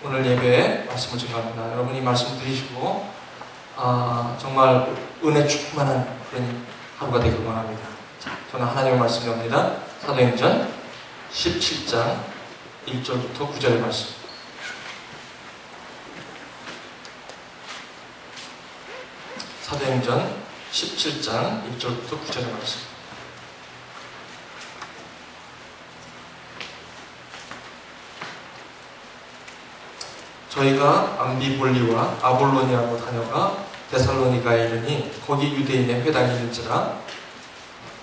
오늘 예배에 말씀을 증거합니다. 여러분이 말씀 들으시고 정말 은혜 충만한 그런 하루가 되길 원합니다. 자, 저는 하나님의 말씀입니다. 사도행전 17장 1절부터 9절의 말씀. 사도행전 17장 1절부터 9절의 말씀. 저희가 암비볼리와 아볼로니아로 다녀가 데살로니가에 이르니 거기 유대인의 회당이 있는지라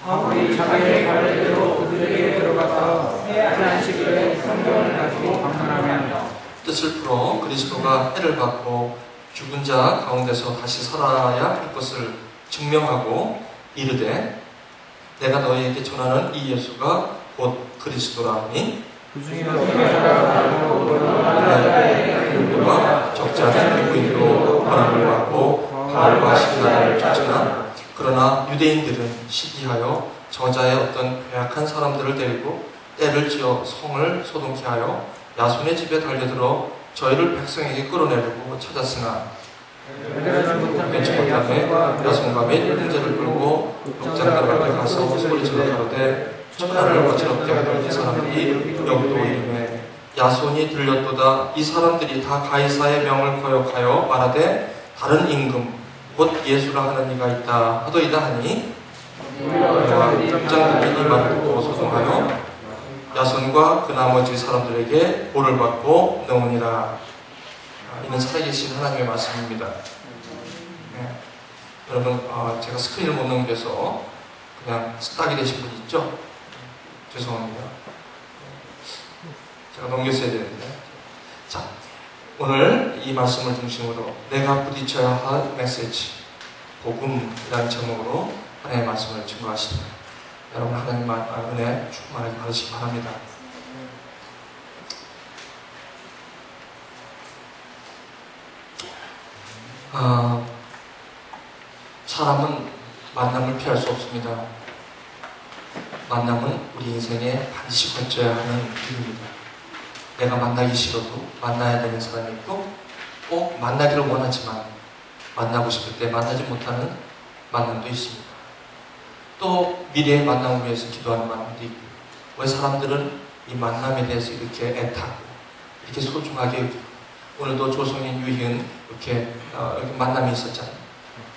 아무리 자기의 갈래대로 그들에게 들어가서 해하지 않으시기를 성경을 가지고 방문하면 뜻을 풀어 그리스도가 해를 받고 죽은 자 가운데서 다시 살아야 할 것을 증명하고 이르되 내가 너희에게 전하는 이 예수가 곧 그리스도라 하니 누가 적지 않은 유부인도 권한을 받고 바울과 시기나를 쫓으나 그러나 유대인들은 시기하여 저자의 어떤 괴악한 사람들을 데리고 때를 지어 성을 소동케 하여 야손의 집에 달려들어 저희를 백성에게 끌어내려고 찾았으나 괜찮지 못하며 야손과 및 형제를 끌고 역장들 앞에 가서 소리질러 가로되 천하를 어지럽게 하던 이 사람들이 여기도 이름에 야손이 들렸도다. 이 사람들이 다 가이사의 명을 거역하여 말하되 다른 임금 곧 예수라 하는 이가 있다 하도이다 하니 역장들이 이 말을 듣고 소송하여 야손과 그 나머지 사람들에게 보를 받고 넣으니라. 이는 살아계신 하나님의 말씀입니다. 네. 여러분 제가 스크린을 못 넘겨서 그냥 스탁이 되신 분 있죠? 죄송합니다. 제가 넘겼어야 되는데. 자, 오늘 이 말씀을 중심으로 내가 부딪혀야 할 메시지 복음이라는 제목으로 하나님의 말씀을 증거하십니다. 여러분 하나님 은혜 충만하게 받으시기 바랍니다. 사람은 만남을 피할 수 없습니다. 만남은 우리 인생에 반드시 거쳐야 하는 일입니다. 내가 만나기 싫어도 만나야 되는 사람이 있고 꼭 만나기를 원하지만 만나고 싶을 때 만나지 못하는 만남도 있습니다. 또 미래의 만남을 위해서 기도하는 만남도 있고 왜 사람들은 이 만남에 대해서 이렇게 애타고 이렇게 소중하게 여기고 오늘도 조성인 유희은 이렇게 만남이 있었잖아요.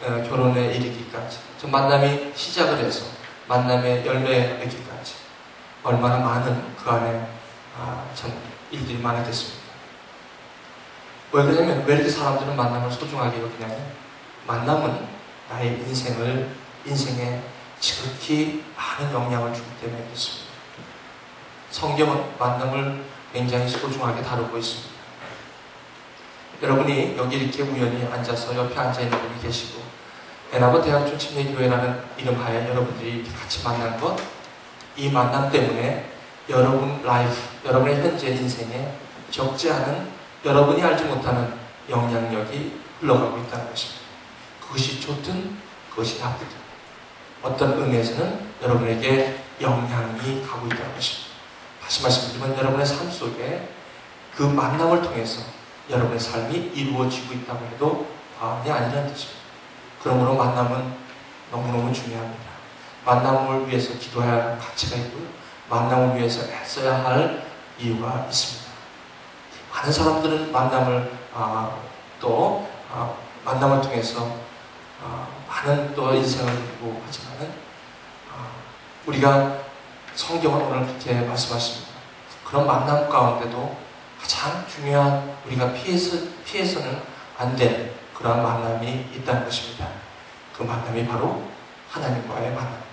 결혼에 이르기까지 저 만남이 시작을 해서 만남의 열매에 맺기까지 얼마나 많은 그 안에 참 일들이 많았겠습니까? 왜 그러냐면 왜 이렇게 사람들은 만남을 소중하게 여기냐면 만남은 나의 인생에 지극히 많은 영향을 주기 때문에 그렇습니다. 성경은 만남을 굉장히 소중하게 다루고 있습니다. 여러분이 여기 이렇게 우연히 앉아서 옆에 앉아있는 분이 계시고 애나버 대학촌 침례교회라는 이름하에 여러분들이 이렇게 같이 만난 것, 이 만남 때문에 여러분 라이프, 여러분의 현재 인생에 적지 않은 여러분이 알지 못하는 영향력이 흘러가고 있다는 것입니다. 그것이 좋든 그것이 나쁘든 어떤 의미에서는 여러분에게 영향이 가고 있다는 것입니다. 다시 말씀드리면 여러분의 삶 속에 그 만남을 통해서 여러분의 삶이 이루어지고 있다고 해도 과언이 아니라는 뜻입니다. 그러므로 만남은 너무너무 중요합니다. 만남을 위해서 기도해야 할 가치가 있고요. 만남을 위해서 애써야 할 이유가 있습니다. 많은 사람들은 만남을 만남을 통해서 많은 또 인생을 누리고 하지만은 우리가 성경은 오늘 그렇게 말씀하십니다. 그런 만남 가운데도 가장 중요한 우리가 피해서는 안 될 그러한 만남이 있다는 것입니다. 그 만남이 바로 하나님과의 만남입니다.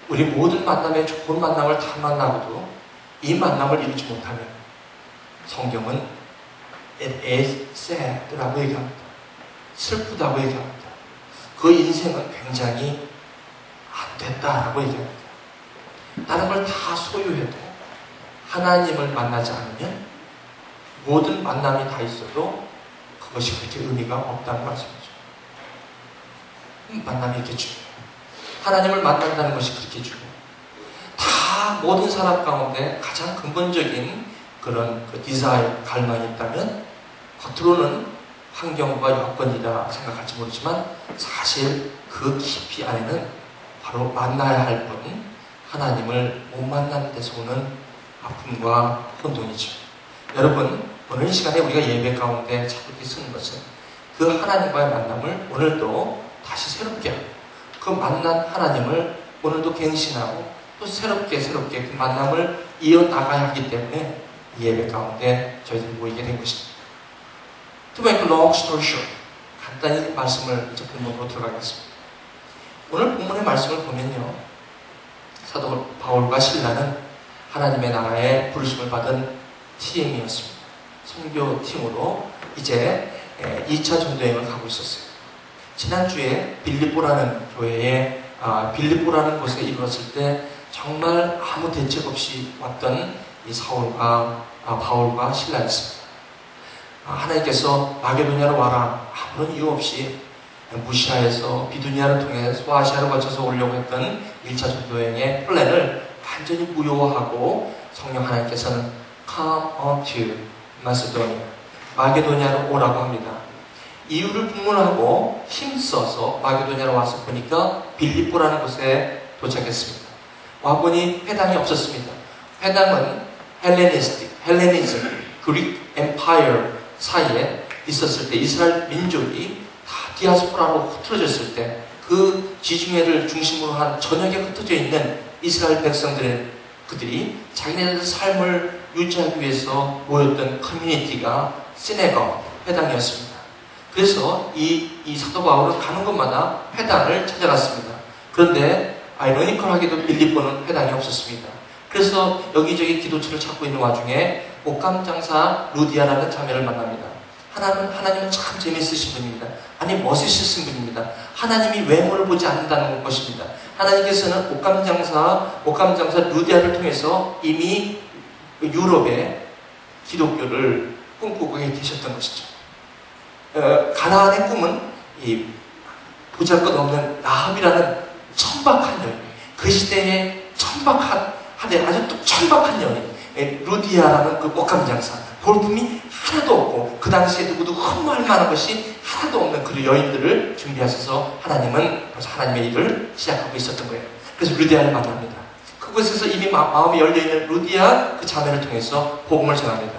우리 모든 만남에 좋은 만남을 다 만나고도 이 만남을 이루지 못하면 성경은 it is sad라고 얘기합니다. 슬프다고 얘기합니다. 그 인생은 굉장히 안 됐다라고 얘기합니다. 다른 걸 다 소유해도 하나님을 만나지 않으면 모든 만남이 다 있어도 그것이 그렇게 의미가 없다는 말씀이죠. 만남이 이렇게 중요해요. 하나님을 만난다는 것이 그렇게 중요해요. 다 모든 사람 가운데 가장 근본적인 그런 그 디자인, 갈망이 있다면 겉으로는 환경과 여건이다 생각할지 모르지만 사실 그 깊이 안에는 바로 만나야 할 분, 하나님을 못 만나는 데서 오는 아픔과 혼돈이죠. 여러분, 오늘 이 시간에 우리가 예배 가운데 자꾸 쓰는 것은 그 하나님과의 만남을 오늘도 다시 새롭게 하고 그 만난 하나님을 오늘도 갱신하고 또 새롭게 그 만남을 이어나가야 하기 때문에 이 예배 가운데 저희들이 모이게 된 것입니다. To make a long story short, 간단히 말씀을 이제 본문으로 들어가겠습니다. 오늘 본문의 말씀을 보면요, 사도 바울과 실라는 하나님의 나라에 부르심을 받은 팀이었습니다. 선교팀으로 이제 2차 전도여행을 가고 있었어요. 지난주에 빌립보라는 교회에 빌립보라는 곳에 이르렀을 때 정말 아무 대책 없이 왔던 이 사울과 바울과 실라였습니다. 하나님께서 마게도냐로 와라 아무런 이유 없이 무시아에서 비두니아를 통해 소아시아를 거쳐서 오려고 했던 1차 전도여행의 플랜을 완전히 무효화하고 성령 하나님께서는 Come unto Macedonia, 마게도냐로 오라고 합니다. 이유를 불문하고 힘써서 마게도냐로 와서 보니까 빌립보라는 곳에 도착했습니다. 와보니 회당이 없었습니다. 회당은 헬레니즘, 그릭 엠파이어 사이에 있었을 때 이스라엘 민족이 다 디아스포라로 흩어졌을 때 그 지중해를 중심으로 한 전역에 흩어져 있는 이스라엘 그들이 자기네들 삶을 유지하기 위해서 모였던 커뮤니티가 시네거 회당이었습니다. 그래서 이 사도 바울은 가는 곳마다 회당을 찾아갔습니다. 그런데 아이러니컬하게도 빌립보는 회당이 없었습니다. 그래서 여기저기 기도처를 찾고 있는 와중에 옷감장사 루디아라는 자매를 만납니다. 하나님은 참 재미있으신 분입니다. 아니 멋있으신 분입니다. 하나님이 외모를 보지 않는다는 것입니다. 하나님께서는 옷감장사 루디아를 통해서 이미 유럽에 기독교를 꿈꾸고 계셨던 것이죠. 가나안의 꿈은 이 보잘것없는 라합이라는 천박한 여인, 그 시대에 천박하되 아주 또 천박한 여인, 루디아라는 그 옷감장사, 볼품이 하나도 없고 그 당시에 누구도 흠모할 만한 것이 하나도 없는 그 여인들을 준비하셔서 하나님은 벌써 하나님의 일을 시작하고 있었던 거예요. 그래서 루디아를 만납니다. 그곳에서 이미 마음이 열려있는 루디아 그 자매를 통해서 복음을 전합니다.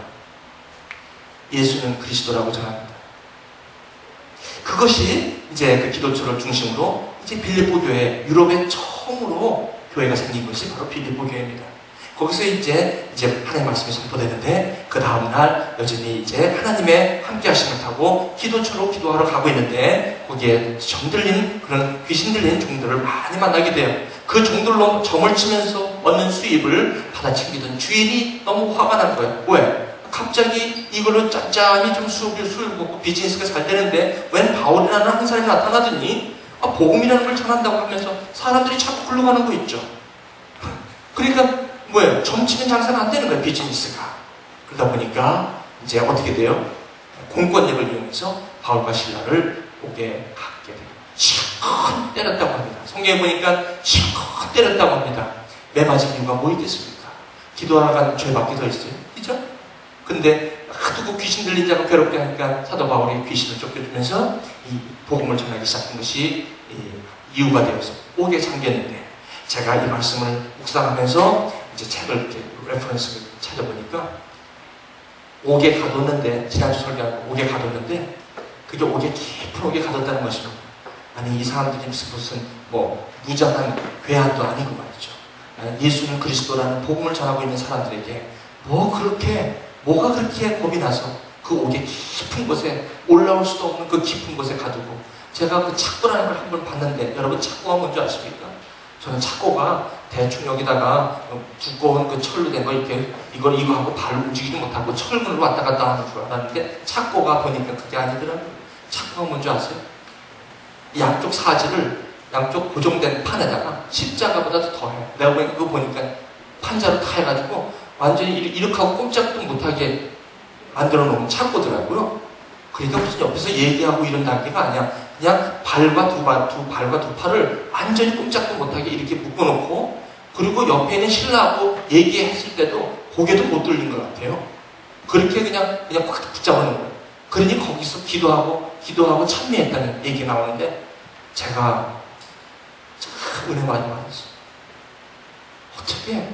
예수는 그리스도라고 전합니다. 그것이 이제 그 기도처를 중심으로 이제 빌립보 교회, 유럽에 처음으로 교회가 생긴 것이 바로 빌립보 교회입니다. 거기서 이제 하나님의 말씀이 선포되는데 그 다음날 여전히 이제 하나님의 함께 하심을 타고 기도처로 기도하러 가고 있는데 거기에 그런 귀신 들린 종들을 많이 만나게 돼요. 그 종들로 점을 치면서 얻는 수입을 받아 챙기던 주인이 너무 화가 난 거예요. 왜? 갑자기 이걸로 짠짠이 좀 수입을 먹고 비즈니스가 잘 되는데 웬 바울이라는 한 사람이 나타나더니 복음이라는 걸 전한다고 하면서 사람들이 자꾸 굴러가는 거 있죠. 그러니까 뭐예요? 점치는 장사는 안 되는 거예요, 비즈니스가. 그러다 보니까 이제 어떻게 돼요? 공권력을 이용해서 바울과 실라를 오게 하게 돼요. 실컷 때렸다고 합니다. 성경에 보니까 실컷 때렸다고 합니다. 매 맞은 이유가 뭐 있겠습니까? 기도하러 간 죄밖에 더 있어요. 그죠? 근데 하도 그 귀신 들린 자가 괴롭게 하니까 사도 바울이 귀신을 쫓겨주면서 이 복음을 전하기 시작한 것이 이유가 되어서 옥에 잠겼는데 제가 이 말씀을 묵상하면서 이제 책을 이렇게 레퍼런스를 찾아보니까 옥에 가뒀는데 지난주 설교하고 옥에 가뒀는데 그게 옥에 깊은 옥에 가뒀다는 것입니다. 아니 이 사람들이 무슨 뭐 무장한 괴한도 아니고 말이죠. 예수는 그리스도라는 복음을 전하고 있는 사람들에게 뭐가 그렇게 겁이 나서 그 옥의 깊은 곳에 올라올 수도 없는 그 깊은 곳에 가두고 제가 그 착고라는 걸 한 번 봤는데 여러분 착고가 뭔지 아십니까? 저는 착고가 대충 여기다가 두꺼운 그 철로 된 거 이거 하고 발을 움직이지 못하고 철문으로 왔다 갔다 하는 줄 알았는데 착고가 보니까 그게 아니더라고요. 착고가 뭔지 아세요? 양쪽 사지를 양쪽 고정된 판에다가 십자가보다 더 더해요. 내가 그거 보니까 판자로 다 해가지고 완전히 이렇게 하고 꼼짝도 못하게 만들어 놓으면 착고더라고요. 그러니까 무슨 옆에서 얘기하고 이런 단계가 아니야. 그냥 두 발과 두 팔을 완전히 꼼짝도 못하게 이렇게 묶어놓고 그리고 옆에 있는 신라하고 얘기했을 때도 고개도 못 돌린 것 같아요. 그렇게 그냥 꽉 붙잡아놓은 거예요. 그러니 거기서 기도하고 찬미했다는 얘기가 나오는데, 제가 참 은혜 많이 받았어요. 어떻게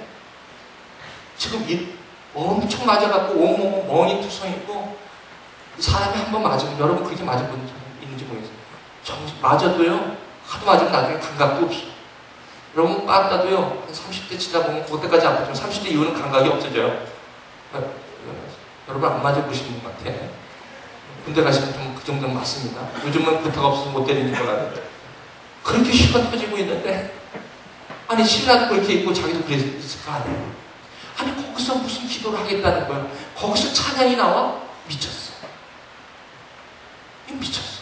지금 엄청 맞아갖고 온몸은 멍이 투성이고, 사람이 한 번 맞으면, 여러분 그렇게 맞아본 적 있는지 모르겠어요. 맞아도요, 하도 맞으면 나중에 감각도 없어요. 여러분 빠따도요, 한 30대 치다 보면 그때까지 아프지만 30대 이후는 감각이 없어져요. 여러분 안 맞아보시는 것 같아. 군대 가시면 좀 그 정도는 맞습니다. 요즘은 부타가 없어서 못 때리는 줄 알아요. 그렇게 시간 터지고 있는데, 아니 신라도 그렇게 있고 자기도 그랬을 거 아니에요. 아니 거기서 무슨 기도를 하겠다는 거예요. 거기서 찬양이 나와? 미쳤어. 미쳤어.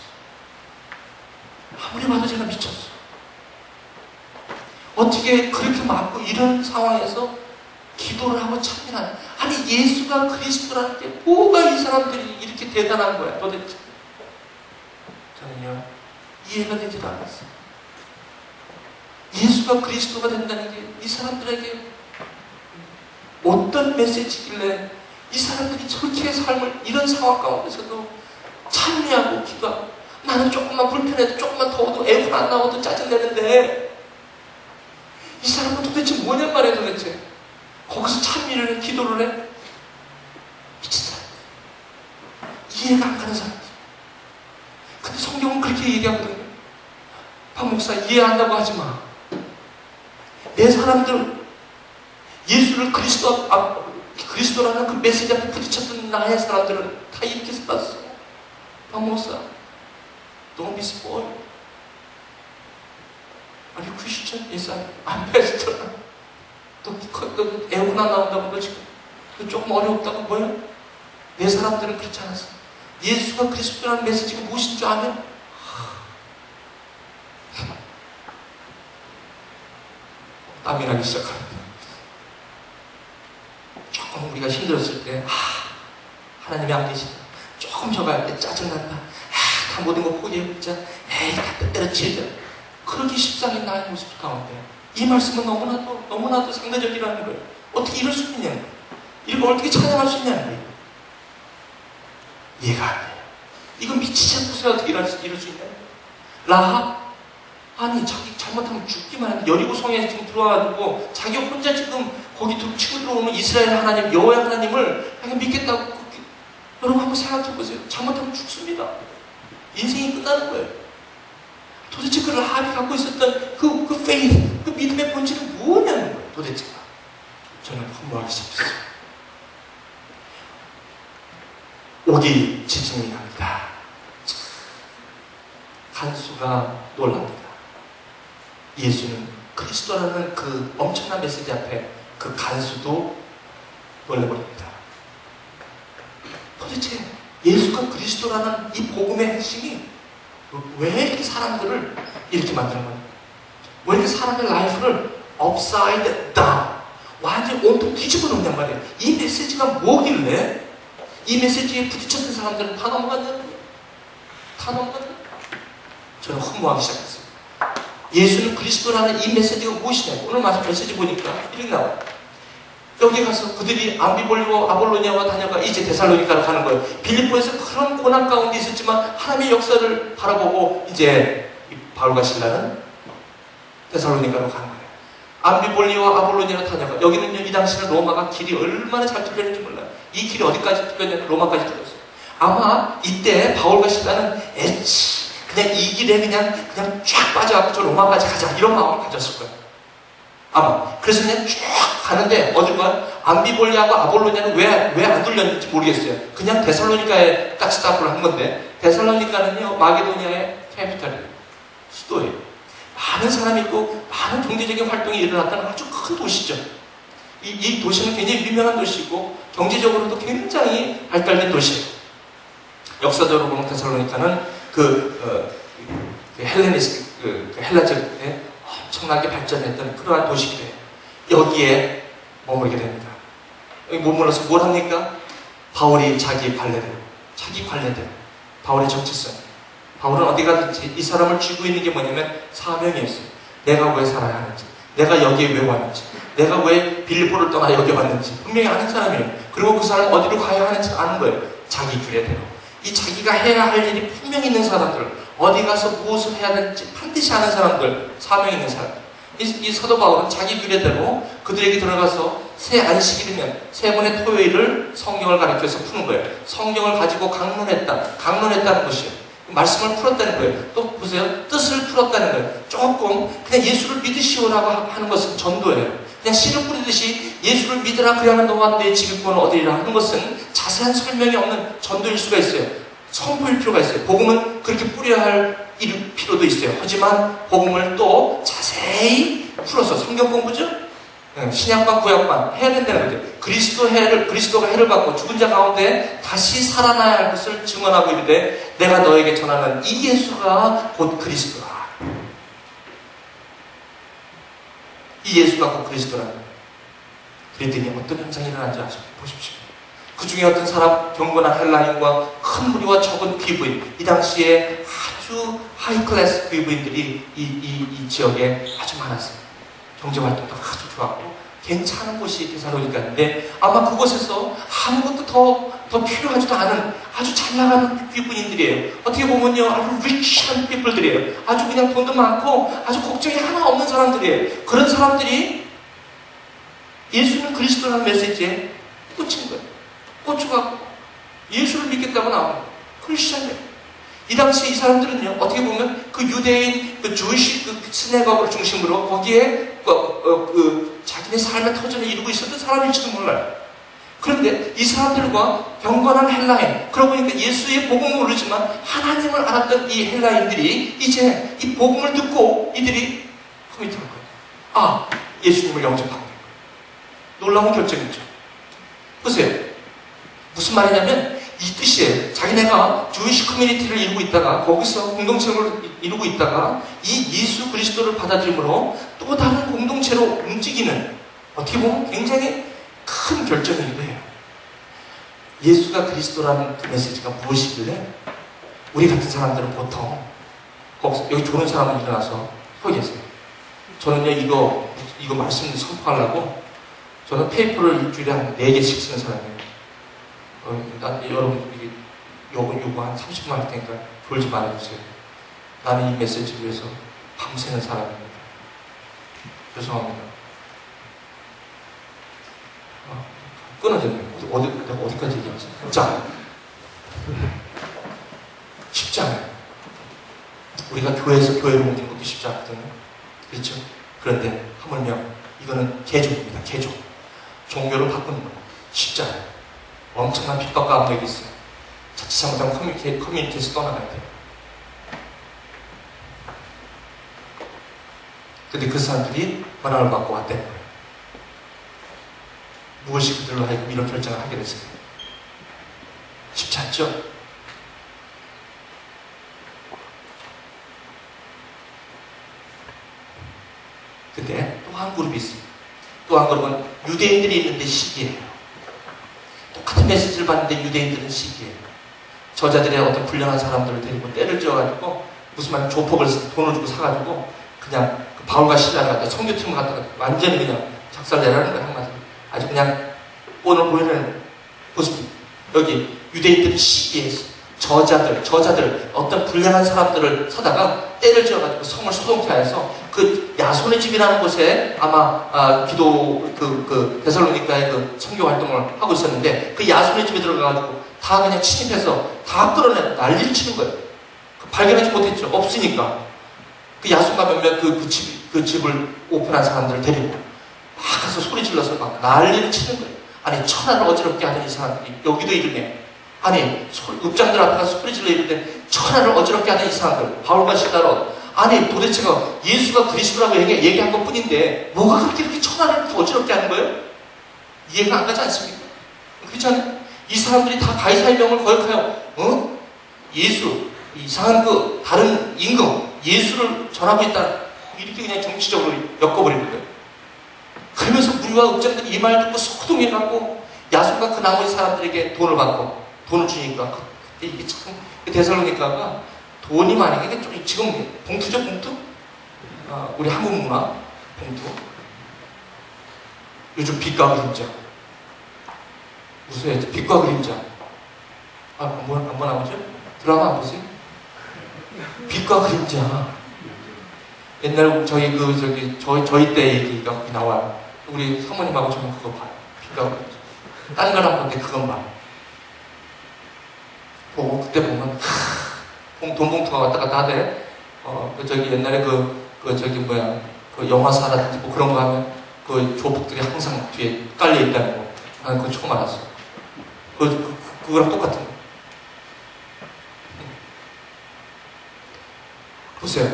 아무리 봐도 제가 미쳤어. 어떻게 그렇게 맞고 이런 상황에서 기도를 하고 찬양하는, 아니 예수가 그리스도라는 게 뭐가 이 사람들이 이렇게 대단한 거야 도대체. 저는요 이해가 되질 않았어요. 예수가 그리스도가 된다는 게 이 사람들에게 어떤 메시지길래 이 사람들이 저렇게 삶을 이런 상황 가운데서도 찬미하고 기도하고, 나는 조금만 불편해도 조금만 더워도 에어컨 안 나와도 짜증내는데 이 사람은 도대체 뭐냔 말이야 도대체. 거기서 찬미를 해, 기도를 해. 미친 사람. 이해가 안 가는 사람. 근데 성경은 그렇게 얘기하거든요. 박 목사 이해한다고 하지 마. 내 사람들, 예수를 그리스도라는 그 메시지 앞에 부딪혔던 나의 사람들은 다 이렇게 살았어. 박 목사, don't be spoiled. Are you Christian? Yes, I'm pastor. 또 에어컨 안 나온다고 너 지금 너 조금 어려웠다고 뭐야? 내 사람들은 그렇지 않았어. 예수가 그리스도라는 메시지가 무엇인 줄 아면 땀이 나기 시작합니다. 조금 우리가 힘들었을 때 하나님이 안 계시다. 조금 저거 할 때 짜증난다. 다 모든 거 포기해보자. 에이 다 때려치우자. 그러기 십상인 나의 모습 가운데 이 말씀은 너무나도 상대적이라는 거예요. 어떻게 이럴 수 있냐는 거예요. 이걸 어떻게 찬양할 수 있냐는 거예요. 이해가 안 돼요. 이거 미치지 않고서 어떻게 이럴 수 있냐는 거예요. 라합? 아니 자기 잘못하면 죽기만 하는데 여리고성에 지금 들어와가지고 자기 혼자 지금 거기 치고 들어오는 이스라엘 하나님, 여호와 하나님을 그냥 믿겠다고. 여러분 한번 생각해보세요. 잘못하면 죽습니다. 인생이 끝나는 거예요. 도대체 그 라합이 갖고 있었던 그 faith, 그 믿음의 본질은 뭐냐는 거예요, 도대체가. 저는 흥분하기 시작했어요. 오기 지증이 납니다. 간수가 놀랍니다. 예수는 그리스도라는 그 엄청난 메시지 앞에 그 간수도 놀래버립니다. 도대체 예수가 그리스도라는 이 복음의 핵심이 왜 이렇게 사람들을 이렇게 만드는 거냐? 왜 이렇게 사람의 라이프를 upside down, 완전히 온통 뒤집어 놓냔 말이에요. 이 메시지가 뭐길래 이 메시지에 부딪혔던 사람들은 다 넘어갔냐는 거예요. 다 넘어갔냐는 거예요. 저는 흥분하기 시작했어요. 예수는 그리스도라는 이 메시지가 무엇이냐? 오늘 메시지 보니까 이렇게 나와요. 여기 가서 그들이 암비볼리와 아볼로니아와 다녀가 이제 데살로니가로 가는 거예요. 빌립보에서 그런 고난 가운데 있었지만 하나님의 역사를 바라보고 이제 바울과 실라는 데살로니가로 가는 거예요. 암비볼리와 아볼로니아로 다녀가. 여기는요, 이 당시는 로마가 길이 얼마나 잘 뚫렸는지 몰라요. 이 길이 어디까지 뚫렸냐면 로마까지 뚫렸어요. 아마 이때 바울과 실라는 그냥 이 길에 그냥 쫙 빠져갖고 저 로마까지 가자 이런 마음을 가졌을 거예요. 아마. 그래서 그냥 쭉 가는데 어디로 가요? 암비볼리아하고 아볼로니아는 왜 안 뚫렸는지 모르겠어요. 그냥 데살로니가에 딱 스탑을 한 건데, 데살로니가는요 마게도니아의 캐피탈이에요. 수도예요. 많은 사람이 있고 많은 경제적인 활동이 일어났다는 아주 큰 도시죠. 이 도시는 굉장히 유명한 도시고 경제적으로도 굉장히 발달된 도시예요. 역사적으로 보면 데살로니가는 헬레니스틱, 헬라적의 엄청나게 발전했던 그러한 도시기도 해요. 여기에 머물게 됩니다. 여기 머물러서 뭘 합니까? 바울이 자기 관례대로, 바울의 정체성. 바울은 어디 가든지 이 사람을 쥐고 있는 게 뭐냐면 사명이었어요. 내가 왜 살아야 하는지, 내가 여기에 왜 왔는지, 내가 왜 빌립보를 떠나 여기 왔는지 분명히 아는 사람이에요. 그리고 그 사람 어디로 가야 하는지 아는 거예요. 자기 규례대로. 이 자기가 해야 할 일이 분명히 있는 사람들, 어디 가서 무엇을 해야 되는지 반드시 아는 사람들, 사명 있는 사람들. 이 사도 바울은 자기 규례대로 그들에게 들어가서 새 안식일이면 세 번의 토요일을 성경을 가르쳐서 푸는 거예요. 성경을 가지고 강론했다는 것이에요. 말씀을 풀었다는 거예요. 또 보세요. 뜻을 풀었다는 거예요. 조금 그냥 예수를 믿으시오라고 하는 것은 전도예요. 그냥 씨를 뿌리듯이 예수를 믿으라 그래야만 너와 내 지극권을 얻으리라 하는 것은 자세한 설명이 없는 전도일 수가 있어요. 선포일 필요가 있어요. 복음은 그렇게 뿌려야 할 필요도 있어요. 하지만 복음을 또 자세히 풀어서 성경 공부죠? 신약반 구약반 해야 된다는 거죠. 그리스도가 해를 받고 죽은 자 가운데 다시 살아나야 할 것을 증언하고 이르되 내가 너에게 전하는 이 예수가 곧 그리스도라. 이 예수가 곧 그리스도라는 거예요. 그랬더니 어떤 현상이 일어난지 보십시오. 그 중에 어떤 사람, 경건한 헬라인과 큰 무리와 적은 귀부인, 이 당시에 아주 하이클래스 귀부인들이 이 지역에 아주 많았어요. 경제활동도 아주 좋았고 괜찮은 곳이 데살로니가인데 아마 그곳에서 아무것도 더 필요하지도 않은 아주 잘 나가는 귀부인들이에요. 어떻게 보면요, 아주 리치한 피플들이에요. 아주 그냥 돈도 많고 아주 걱정이 하나 없는 사람들이에요. 그런 사람들이 예수는 그리스도라는 메시지에 꽂힌 거예요. 꽂혀갖고 예수를 믿겠다고 나오는 거예요. 크리스찬이에요. 이 당시 이 사람들은요, 어떻게 보면 그 유대인, 그 주이시 그 스네거를 중심으로 거기에 자기네 삶의 터전을 이루고 있었던 사람일지도 몰라요. 그런데 이 사람들과 경건한 헬라인, 그러고 보니까 예수의 복음을 모르지만 하나님을 알았던 이 헬라인들이 이제 이 복음을 듣고 이들이 코미트한 거예요. 아, 예수님을 영접하는 거예요. 놀라운 결정이죠. 보세요. 무슨 말이냐면 이 뜻이에요. 자기네가 주이시 커뮤니티를 이루고 있다가 거기서 공동체를 이루고 있다가 이 예수 그리스도를 받아들임으로 또 다른 공동체로 움직이는, 어떻게 보면 굉장히 큰 결정이기도 해요. 예수가 그리스도라는 그 메시지가 무엇이길래 우리 같은 사람들은 보통 여기 좋은 사람은 일어나서 서 계세요. 저는요 이거 말씀 선포하려고 저는 페이퍼를 일주일에 한 4개씩 쓰는 사람이에요. 여러분 요거 한 30분 할 테니까 졸지 말아주세요. 나는 이 메시지를 위해서 밤새는 사람입니다. 죄송합니다. 끊어졌네요. 내가 어디까지 얘기했지? 자, 쉽지 않아요. 우리가 교회에서 교회로 옮긴 것도 쉽지 않거든요. 그렇죠? 그런데 하물며 이거는 개종입니다. 개종. 종교를 바꾸는 거 쉽지 않아요. 엄청난 핍박과 압력이 있어요. 자칫 잘못하면 커뮤니티에서 떠나가야 돼요. 근데 그 사람들이 권한을 받고 왔다는 거예요. 무엇이 그들로 하여금 이런 결정을 하게 됐을까요? 쉽지 않죠? 근데 또 한 그룹이 있어요. 또 한 그룹은 유대인들이 있는데 시기예요. 똑같은 메시지를 받는데 유대인들은 시기예요. 저자들의 어떤 불량한 사람들을 데리고 때를 지어가지고 무슨 말이냐, 조폭을 돈을 주고 사가지고 그냥 그 바울과 신라를 갖다 성교팀을 갖다가 완전히 그냥 작살내라는 거예요. 한마디로. 아주 그냥 오늘 보이는 모습. 여기 유대인들이 시기에 저자들 어떤 불량한 사람들을 사다가 때를 지어가지고 성을 소동케 해서 그 야손의 집이라는 곳에 아마 기도 데살로니가의 그 선교 활동을 하고 있었는데 그 야손의 집에 들어가가지고 다 그냥 침입해서 다 끌어내 난리를 치는 거예요. 발견하지 못했죠. 없으니까. 그 야손과 몇몇 그 집을 오픈한 사람들을 데리고 막 가서 소리 질러서 막 난리를 치는 거예요. 아니 천하를 어지럽게 하는 이 사람들이 여기도 이르네. 아니 읍장들 앞에 가서 소리 질러 이르는데 천하를 어지럽게 하는 이 사람들 바울과 실라로 아니 도대체가 예수가 그리스도라고 얘기한 것 뿐인데 뭐가 그렇게 천하를 어지럽게 하는 거예요? 이해가 안 가지 않습니까? 그렇지 않아요? 이 사람들이 다 가이사의 명을 거역하여 예수 이상한 그 다른 임금 예수를 전하고 있다 이렇게 그냥 정치적으로 엮어버리는 거예요. 그러면서 무리와 읍장들이 이 말 듣고 소동해갖고 야손과 그 나머지 사람들에게 돈을 받고 돈을 주니까 그때 이게 참 데살로니가가 돈이 많이 이게 좀 지금 봉투죠 봉투? 우리 한국 문화 봉투. 요즘 빛과 그림자. 무슨 빛과 그림자. 안 나오죠? 드라마 안 보세요? 빛과 그림자. 옛날 저희 때 얘기가 거기 나와요. 우리 사모님하고 저는 그거 봐요. 빛과 그림자. 딴 건 안 보는데 그건 봐. 보고 그때 보면 돈 봉투가 왔다 갔다 하대. 옛날에 그 영화사라든지 뭐 그런 거 하면 그 조폭들이 항상 뒤에 깔려 있다는 거. 나는 그거 처음 알았어. 그거랑 똑같은 거. 보세요.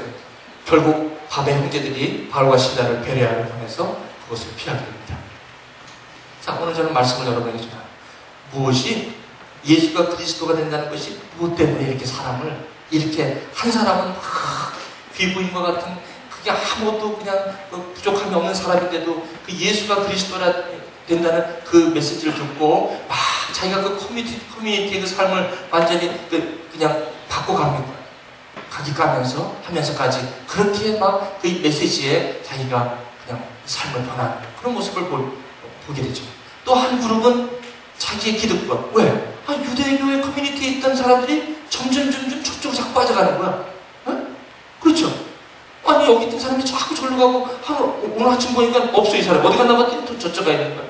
결국 밤의 형제들이 바울과 실라를 베레아를 보내서 그것을 피하게 됩니다. 자, 오늘 저는 말씀을 여러분에게 전합니다. 무엇이 예수가 그리스도가 된다는 것이 무엇 때문에 이렇게 사람을 이렇게 한 사람은 귀부인과 같은 그게 아무것도 그냥 부족함이 없는 사람인데도 그 예수가 그리스도라 된다는 그 메시지를 듣고 막 자기가 그 커뮤니티의 그 삶을 완전히 그냥 바꿔갑니다. 가기 가면서 하면서까지 그렇게 막 그 메시지에 자기가 그냥 삶을 변하는 그런 모습을 보게 되죠. 또 한 그룹은 자기의 기득권. 왜? 유대교회 커뮤니티에 있던 사람들이 점점 저쪽으로 자꾸 빠져가는 거야. 어? 그렇죠? 아니 여기 있던 사람이 자꾸 절로 가고 오늘 아침 보니까 없어 이 사람. 어디 갔나 봤더니 또 저쪽 가 있는 거야.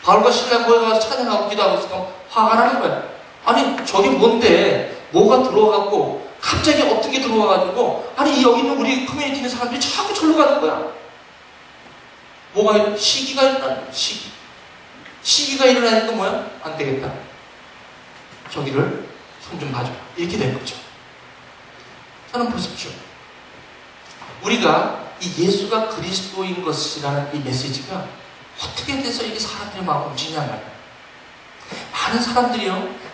바울과 실라 거기 가서 찬양하고 기도하고 있으니까 화가 나는 거야. 아니 저게 뭔데 뭐가 들어와갖고 갑자기 어떤 게 들어와가지고 아니 여기 있는 우리 커뮤니티 있는 사람들이 자꾸 절로 가는 거야. 뭐가 시기가 일어나는 시기가 일어나니까 뭐야? 안 되겠다. 저기를 손 좀 봐줘라. 이렇게 된 거죠. 저는 보십시오. 우리가 이 예수가 그리스도인 것이라는 이 메시지가 어떻게 돼서 이게 사람들의 마음을 움직이냐 말이에요.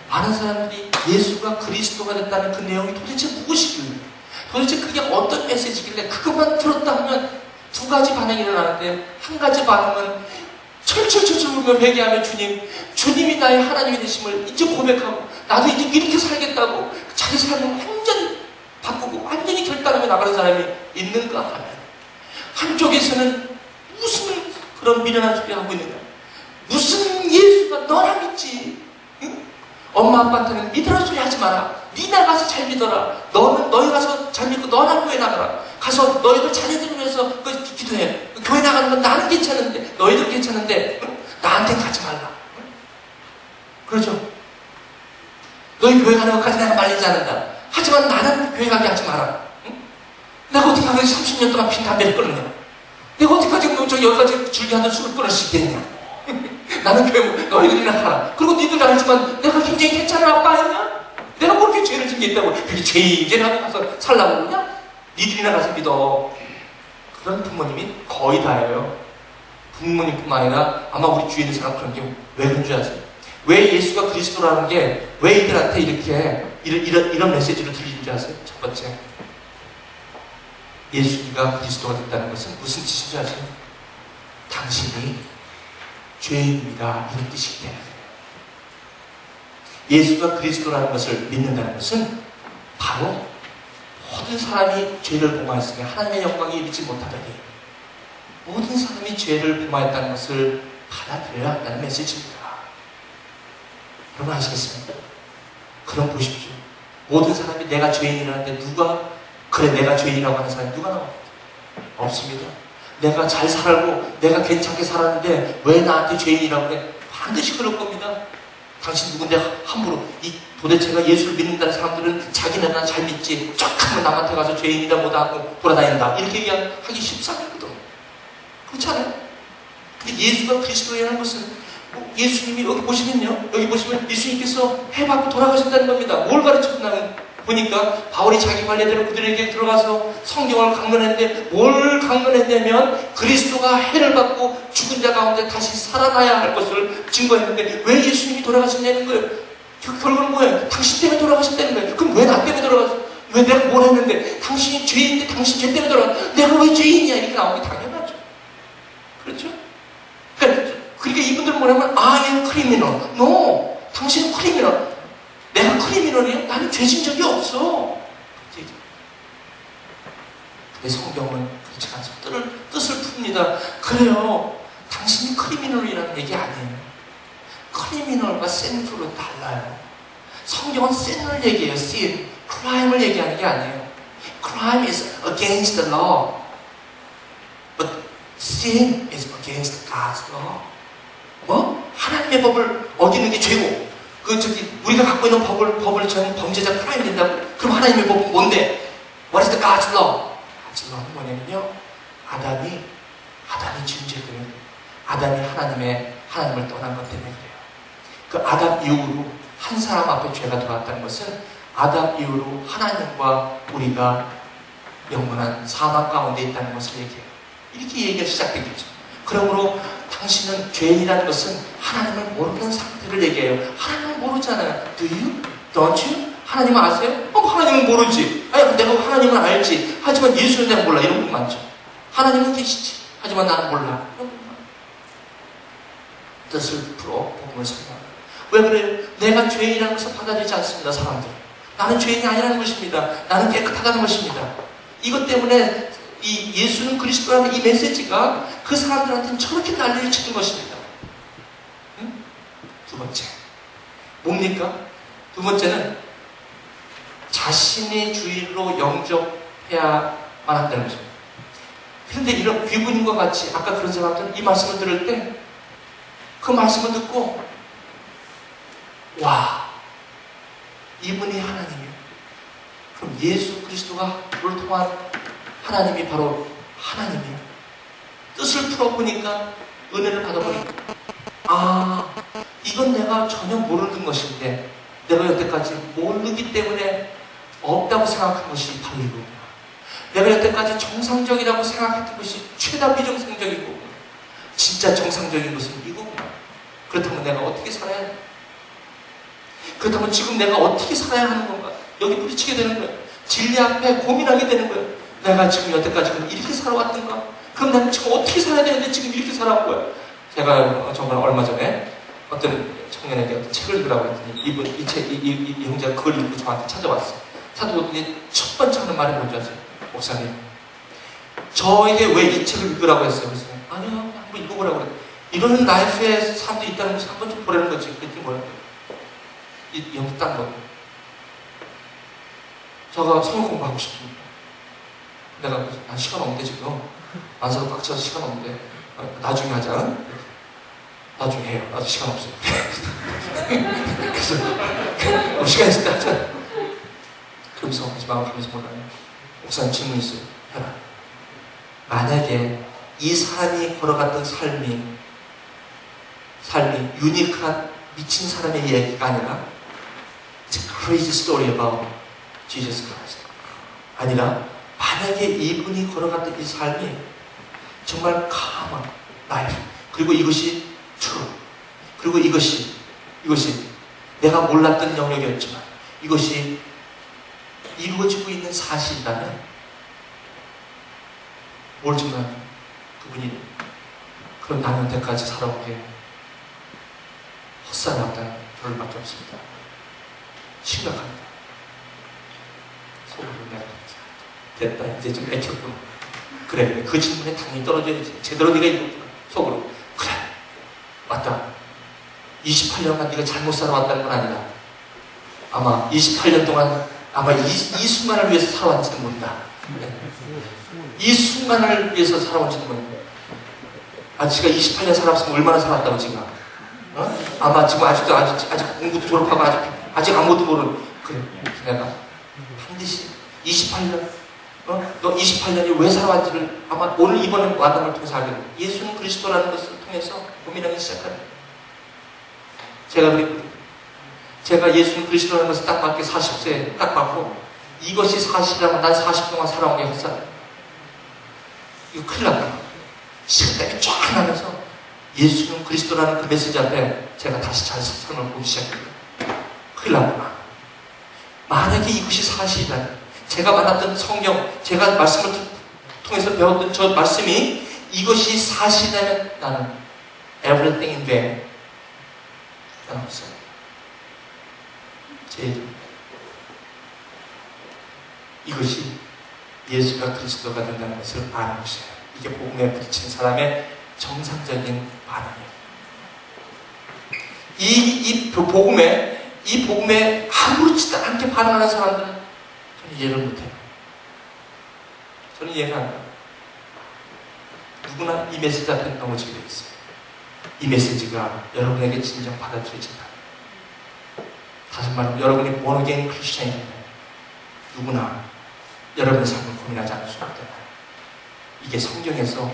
많은 사람들이 예수가 그리스도가 됐다는 그 내용이 도대체 무엇이길래, 도대체 그게 어떤 메시지길래 그것만 들었다 하면 두 가지 반응이 일어나는데, 한 가지 반응은 철철철철 울며 회개하며 주님이 나의 하나님이 되심을 이제 고백하고 나도 이제 이렇게 살겠다고 자기 삶을 완전히 바꾸고 완전히 결단하며 나가는 사람이 있는가 하면, 한쪽에서는 무슨 그런 미련한 소리 하고 있는가, 무슨 예수가 너나 믿지, 응? 엄마 아빠한테는 믿으라는 소리 하지 마라, 니 나가서 잘 믿어라, 너희 가서 잘 믿고 너나 교회 나가라, 가서 너희들 자녀들을 위해서 기도해, 교회 나가는 건 나는 괜찮은데 너희들 괜찮은데 응? 나한테 가지 말라, 응? 그렇죠? 너희 교회 가는 것까지 내가 말리지 않는다. 하지만 나는 교회 가게 하지 마라. 응? 내가 어떻게 하면 30년 동안 핀 담배를 끊느냐? 내가 어떻게까지 여기까지 줄기하던 술을 끊을 수 있겠냐? 나는 교회 너희들이나 가라. 그리고 니들 알지만 내가 굉장히 괜찮은 아빠였냐? 내가 뭐 이렇게 죄를 짓게 있다고 그렇게 죄인죄를 하고 가서 살라고 그러냐? 니들이나 가서 믿어. 그런 부모님이 거의 다예요. 부모님뿐만 아니라 아마 우리 주위에 있는 사람 그런 게 왜 그런 줄 아세요? 왜 예수가 그리스도라는 게 왜 이들한테 이런 메시지를 들리는 줄 아세요? 첫 번째, 예수가 그리스도가 됐다는 것은 무슨 뜻인 줄 아세요? 당신이 죄인입니다, 이런 뜻이기 때문에. 예수가 그리스도라는 것을 믿는다는 것은 바로 모든 사람이 죄를 범하였으며 하나님의 영광에 이르지 못하더니 모든 사람이 죄를 범하였다는 것을 받아들여야 한다는 메시지입니다. 여러분 아시겠습니까? 그럼 보십시오. 모든 사람이 내가 죄인이라는데 그래 내가 죄인이라고 하는 사람이 누가 나옵니까? 없습니다. 내가 잘 살고 내가 괜찮게 살았는데 왜 나한테 죄인이라고 그래? 반드시 그럴 겁니다. 당신 누군데 함부로 도대체가 예수를 믿는다는 사람들은 자기네나 잘 믿지 쫙 하면 남한테 가서 죄인이다 뭐다 하고 돌아다닌다 이렇게 얘기하기 쉽사거든. 그렇지 않아요? 근데 예수가 그리스도라는 것은 예수님이 여기 보시면 예수님께서 해받고 돌아가셨다는 겁니다. 뭘 가르쳤나 보니까 바울이 자기 관례대로 그들에게 들어가서 성경을 강론했는데 뭘 강론했냐면 그리스도가 해를 받고 죽은 자 가운데 다시 살아나야 할 것을 증거했는데 왜 예수님이 돌아가셨냐는 거예요. 결국은 뭐예요? 당신 때문에 돌아가셨다는 거예요. 그럼 왜 나 때문에 돌아가셨어요? 왜 내가 뭘 했는데 당신이 죄인인데 당신 죄 때문에 돌아갔어. 내가 왜 죄인이야? 이렇게 나오기 당연하죠. 그렇죠? 그러니까 이분들은 뭐냐면 I am criminal. No. 당신은 크리미널. 내가 크리미널이야? 나는 죄진 적이 없어. 근데 성경은 그렇지 않습니다. 뜻을 풉니다. 그래요. 당신이 크리미널이라는 얘기 아니에요. 크리미널과 sinful은 달라요. 성경은 sin을 얘기해요. sin. crime을 얘기하는 게 아니에요. crime is against the law. But sin is against God's law. 뭐? 하나님의 법을 어기는 게 죄고, 우리가 갖고 있는 법을 저는 범죄자 크라임 된다고? 그럼 하나님의 법은 뭔데? What is the God's law? God's law는 뭐냐면요. 아담이 지은 죄들은 아담이 하나님을 떠난 것 때문에 그래요. 그 아담 이후로 한 사람 앞에 죄가 들어왔다는 것은 아담 이후로 하나님과 우리가 영원한 사망 가운데 있다는 것을 얘기해요. 이렇게 얘기가 시작되겠죠. 그러므로 당신은 죄인이라는 것은 하나님을 모르는 상태를 얘기해요. 하나님을 모르잖아요. Do you? Don't you? 하나님 아세요? 하나님은 모르지. 아니, 내가 하나님을 알지. 하지만 예수는 내가 몰라. 이런 분 많죠. 하나님은 계시지. 하지만 나는 몰라. 이런 분 많아요. 뜻을 풀어 복음을 설명합니다. 왜 그래요? 내가 죄인이라는 것을 받아들이지 않습니다. 사람들은. 나는 죄인이 아니라는 것입니다. 나는 깨끗하다는 것입니다. 이것 때문에 이 예수는 그리스도라는 이 메시지가 그 사람들한테는 저렇게 난리를 치는 것입니다. 응? 두 번째. 뭡니까? 두 번째는 자신의 주인으로 영접해야만 한다는 것입니다. 그런데 이런 귀부님과 같이 아까 그런 사람들은 이 말씀을 들을 때 그 말씀을 듣고 와, 이분이 하나님이에요. 그럼 예수 그리스도가 를 통한 하나님이 바로 하나님이에요. 뜻을 풀어보니까 은혜를 받아보니까 이건 내가 전혀 모르는 것인데 내가 여태까지 모르기 때문에 없다고 생각한 것이 바로 이거구나. 내가 여태까지 정상적이라고 생각했던 것이 최다 비정상적이고 진짜 정상적인 것은 이거구나. 그렇다면 내가 어떻게 살아야 돼? 그렇다면 지금 내가 어떻게 살아야 하는 건가? 여기 부딪히게 되는 거야. 진리 앞에 고민하게 되는 거야. 내가 지금 여태까지 그럼 이렇게 살아왔던가? 그럼 나는 지금 어떻게 살아야 되는데 지금 이렇게 살아온 거야? 제가 정말 얼마 전에 어떤 청년에게 어떤 책을 읽으라고 했더니 이 형제가 그걸 읽고 저한테 찾아왔어요. 찾아오더니 첫 번째 하는 말이 뭔지 아세요? 목사님, 저에게 왜 이 책을 읽으라고 했어요? 그래서 아니요, 한번 읽어보라고 그랬어요. 이런 라이프에 사람들이 있다는 것을 한번 좀 보라는 거지. 그랬더니 뭐라고 이 형제 딴 거. 제가 성경 공부하고 싶습니다. 내가 난 시간 없는데 지금 만사도 꽉 차서 시간 없는데 나중에 하자. 나중에 해요. 나도 시간 없어요. 그래서 시간 있을 때 하자. 그러면서 마지막으로 가면서 뭐라요? 목사님 질문 있어요. 해라. 만약에 이 사람이 걸어갔던 삶이 유니크한 미친 사람의 이야기가 아니라 It's a crazy story about Jesus Christ. 아니라 만약에 이분이 걸어갔던 이 삶이 정말 calm life, 그리고 이것이 true, 그리고 이것이 내가 몰랐던 영역이었지만 이것이 이루어지고 있는 사실이라면 모르지만 그분이 그럼 나는 여태까지 살아온 게 헛살았다는 결론밖에 없습니다. 심각합니다. 속으로 내가 됐다. 이제 좀 애켰구나. 그래, 그 질문에 당연히 떨어져야지. 제대로 네가 읽었구나. 속으로. 그래, 맞다. 28년간 네가 잘못 살아왔다는 건 아니다. 아마 28년 동안 아마 이 순간을 위해서 살아왔지도 모른다. 이 순간을 위해서 살아온지도 모른다. 지가 28년 살았으면 얼마나 살았다고 지가. 아마 지금 아직 공부도 졸업하고 아직 아무것도 모르는. 그래, 내가 반드시 28년, 너 28년이 왜 살아왔지를 아마 오늘 이번에 만남을 통해서 알게 돼. 예수는 그리스도라는 것을 통해서 고민하기 시작합니다. 제가 예수는 그리스도라는 것을 딱 맞게 40세에 딱 맞고 이것이 사실이라면 난 40 동안 살아온 게 헛살. 이거 큰일 났다. 시간이 쫙 나면서 예수는 그리스도라는 그 메시지 앞에 제가 다시 잘 선을 보기 시작해요. 큰일 났구나. 만약에 이것이 사실이라면 제가 만났던 성경, 제가 말씀을 통해서 배웠던 저 말씀이 이것이 사실이라면 나는 everything in vain. 나는 없어요. 이것이 예수가 그리스도가 된다는 것을 아는 것이에요. 이게 복음에 부딪히는 사람의 정상적인 반응이에요. 이 복음에 아무렇지도 않게 반응하는 사람들은 저는 이해를 못해요. 저는 이해가 안 가요. 누구나 이 메시지 앞에 넘어지게 되어 있어요. 이 메시지가 여러분에게 진정 받아들여진다. 다시 말하면 여러분이 born-again 크리스천이라면 누구나 여러분의 삶을 고민하지 않을 수 없다. 이게 성경에서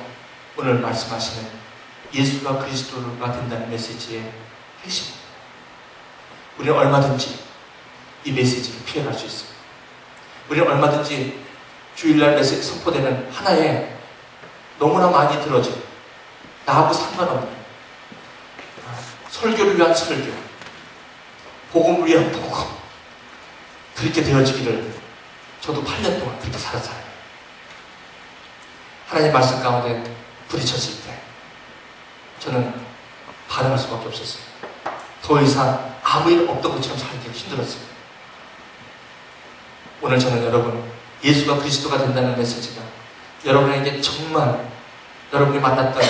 오늘 말씀하시는 예수가 그리스도가 된다는 메시지의 핵심입니다. 우리는 얼마든지 이 메시지를 피해갈 수 있습니다. 우리는 얼마든지 주일날 메시지 선포되는 하나의 너무나 많이 들어진 나하고 상관없는 설교를 위한 설교, 복음을 위한 복음, 그렇게 되어지기를 저도 8년 동안 그렇게 살았어요. 하나님 말씀 가운데 부딪혔을 때 저는 반응할 수밖에 없었어요. 더 이상 아무 일 없던 것처럼 살기 힘들었어요. 오늘 저는 여러분 예수가 그리스도가 된다는 메시지가 여러분에게 정말 여러분이 만났던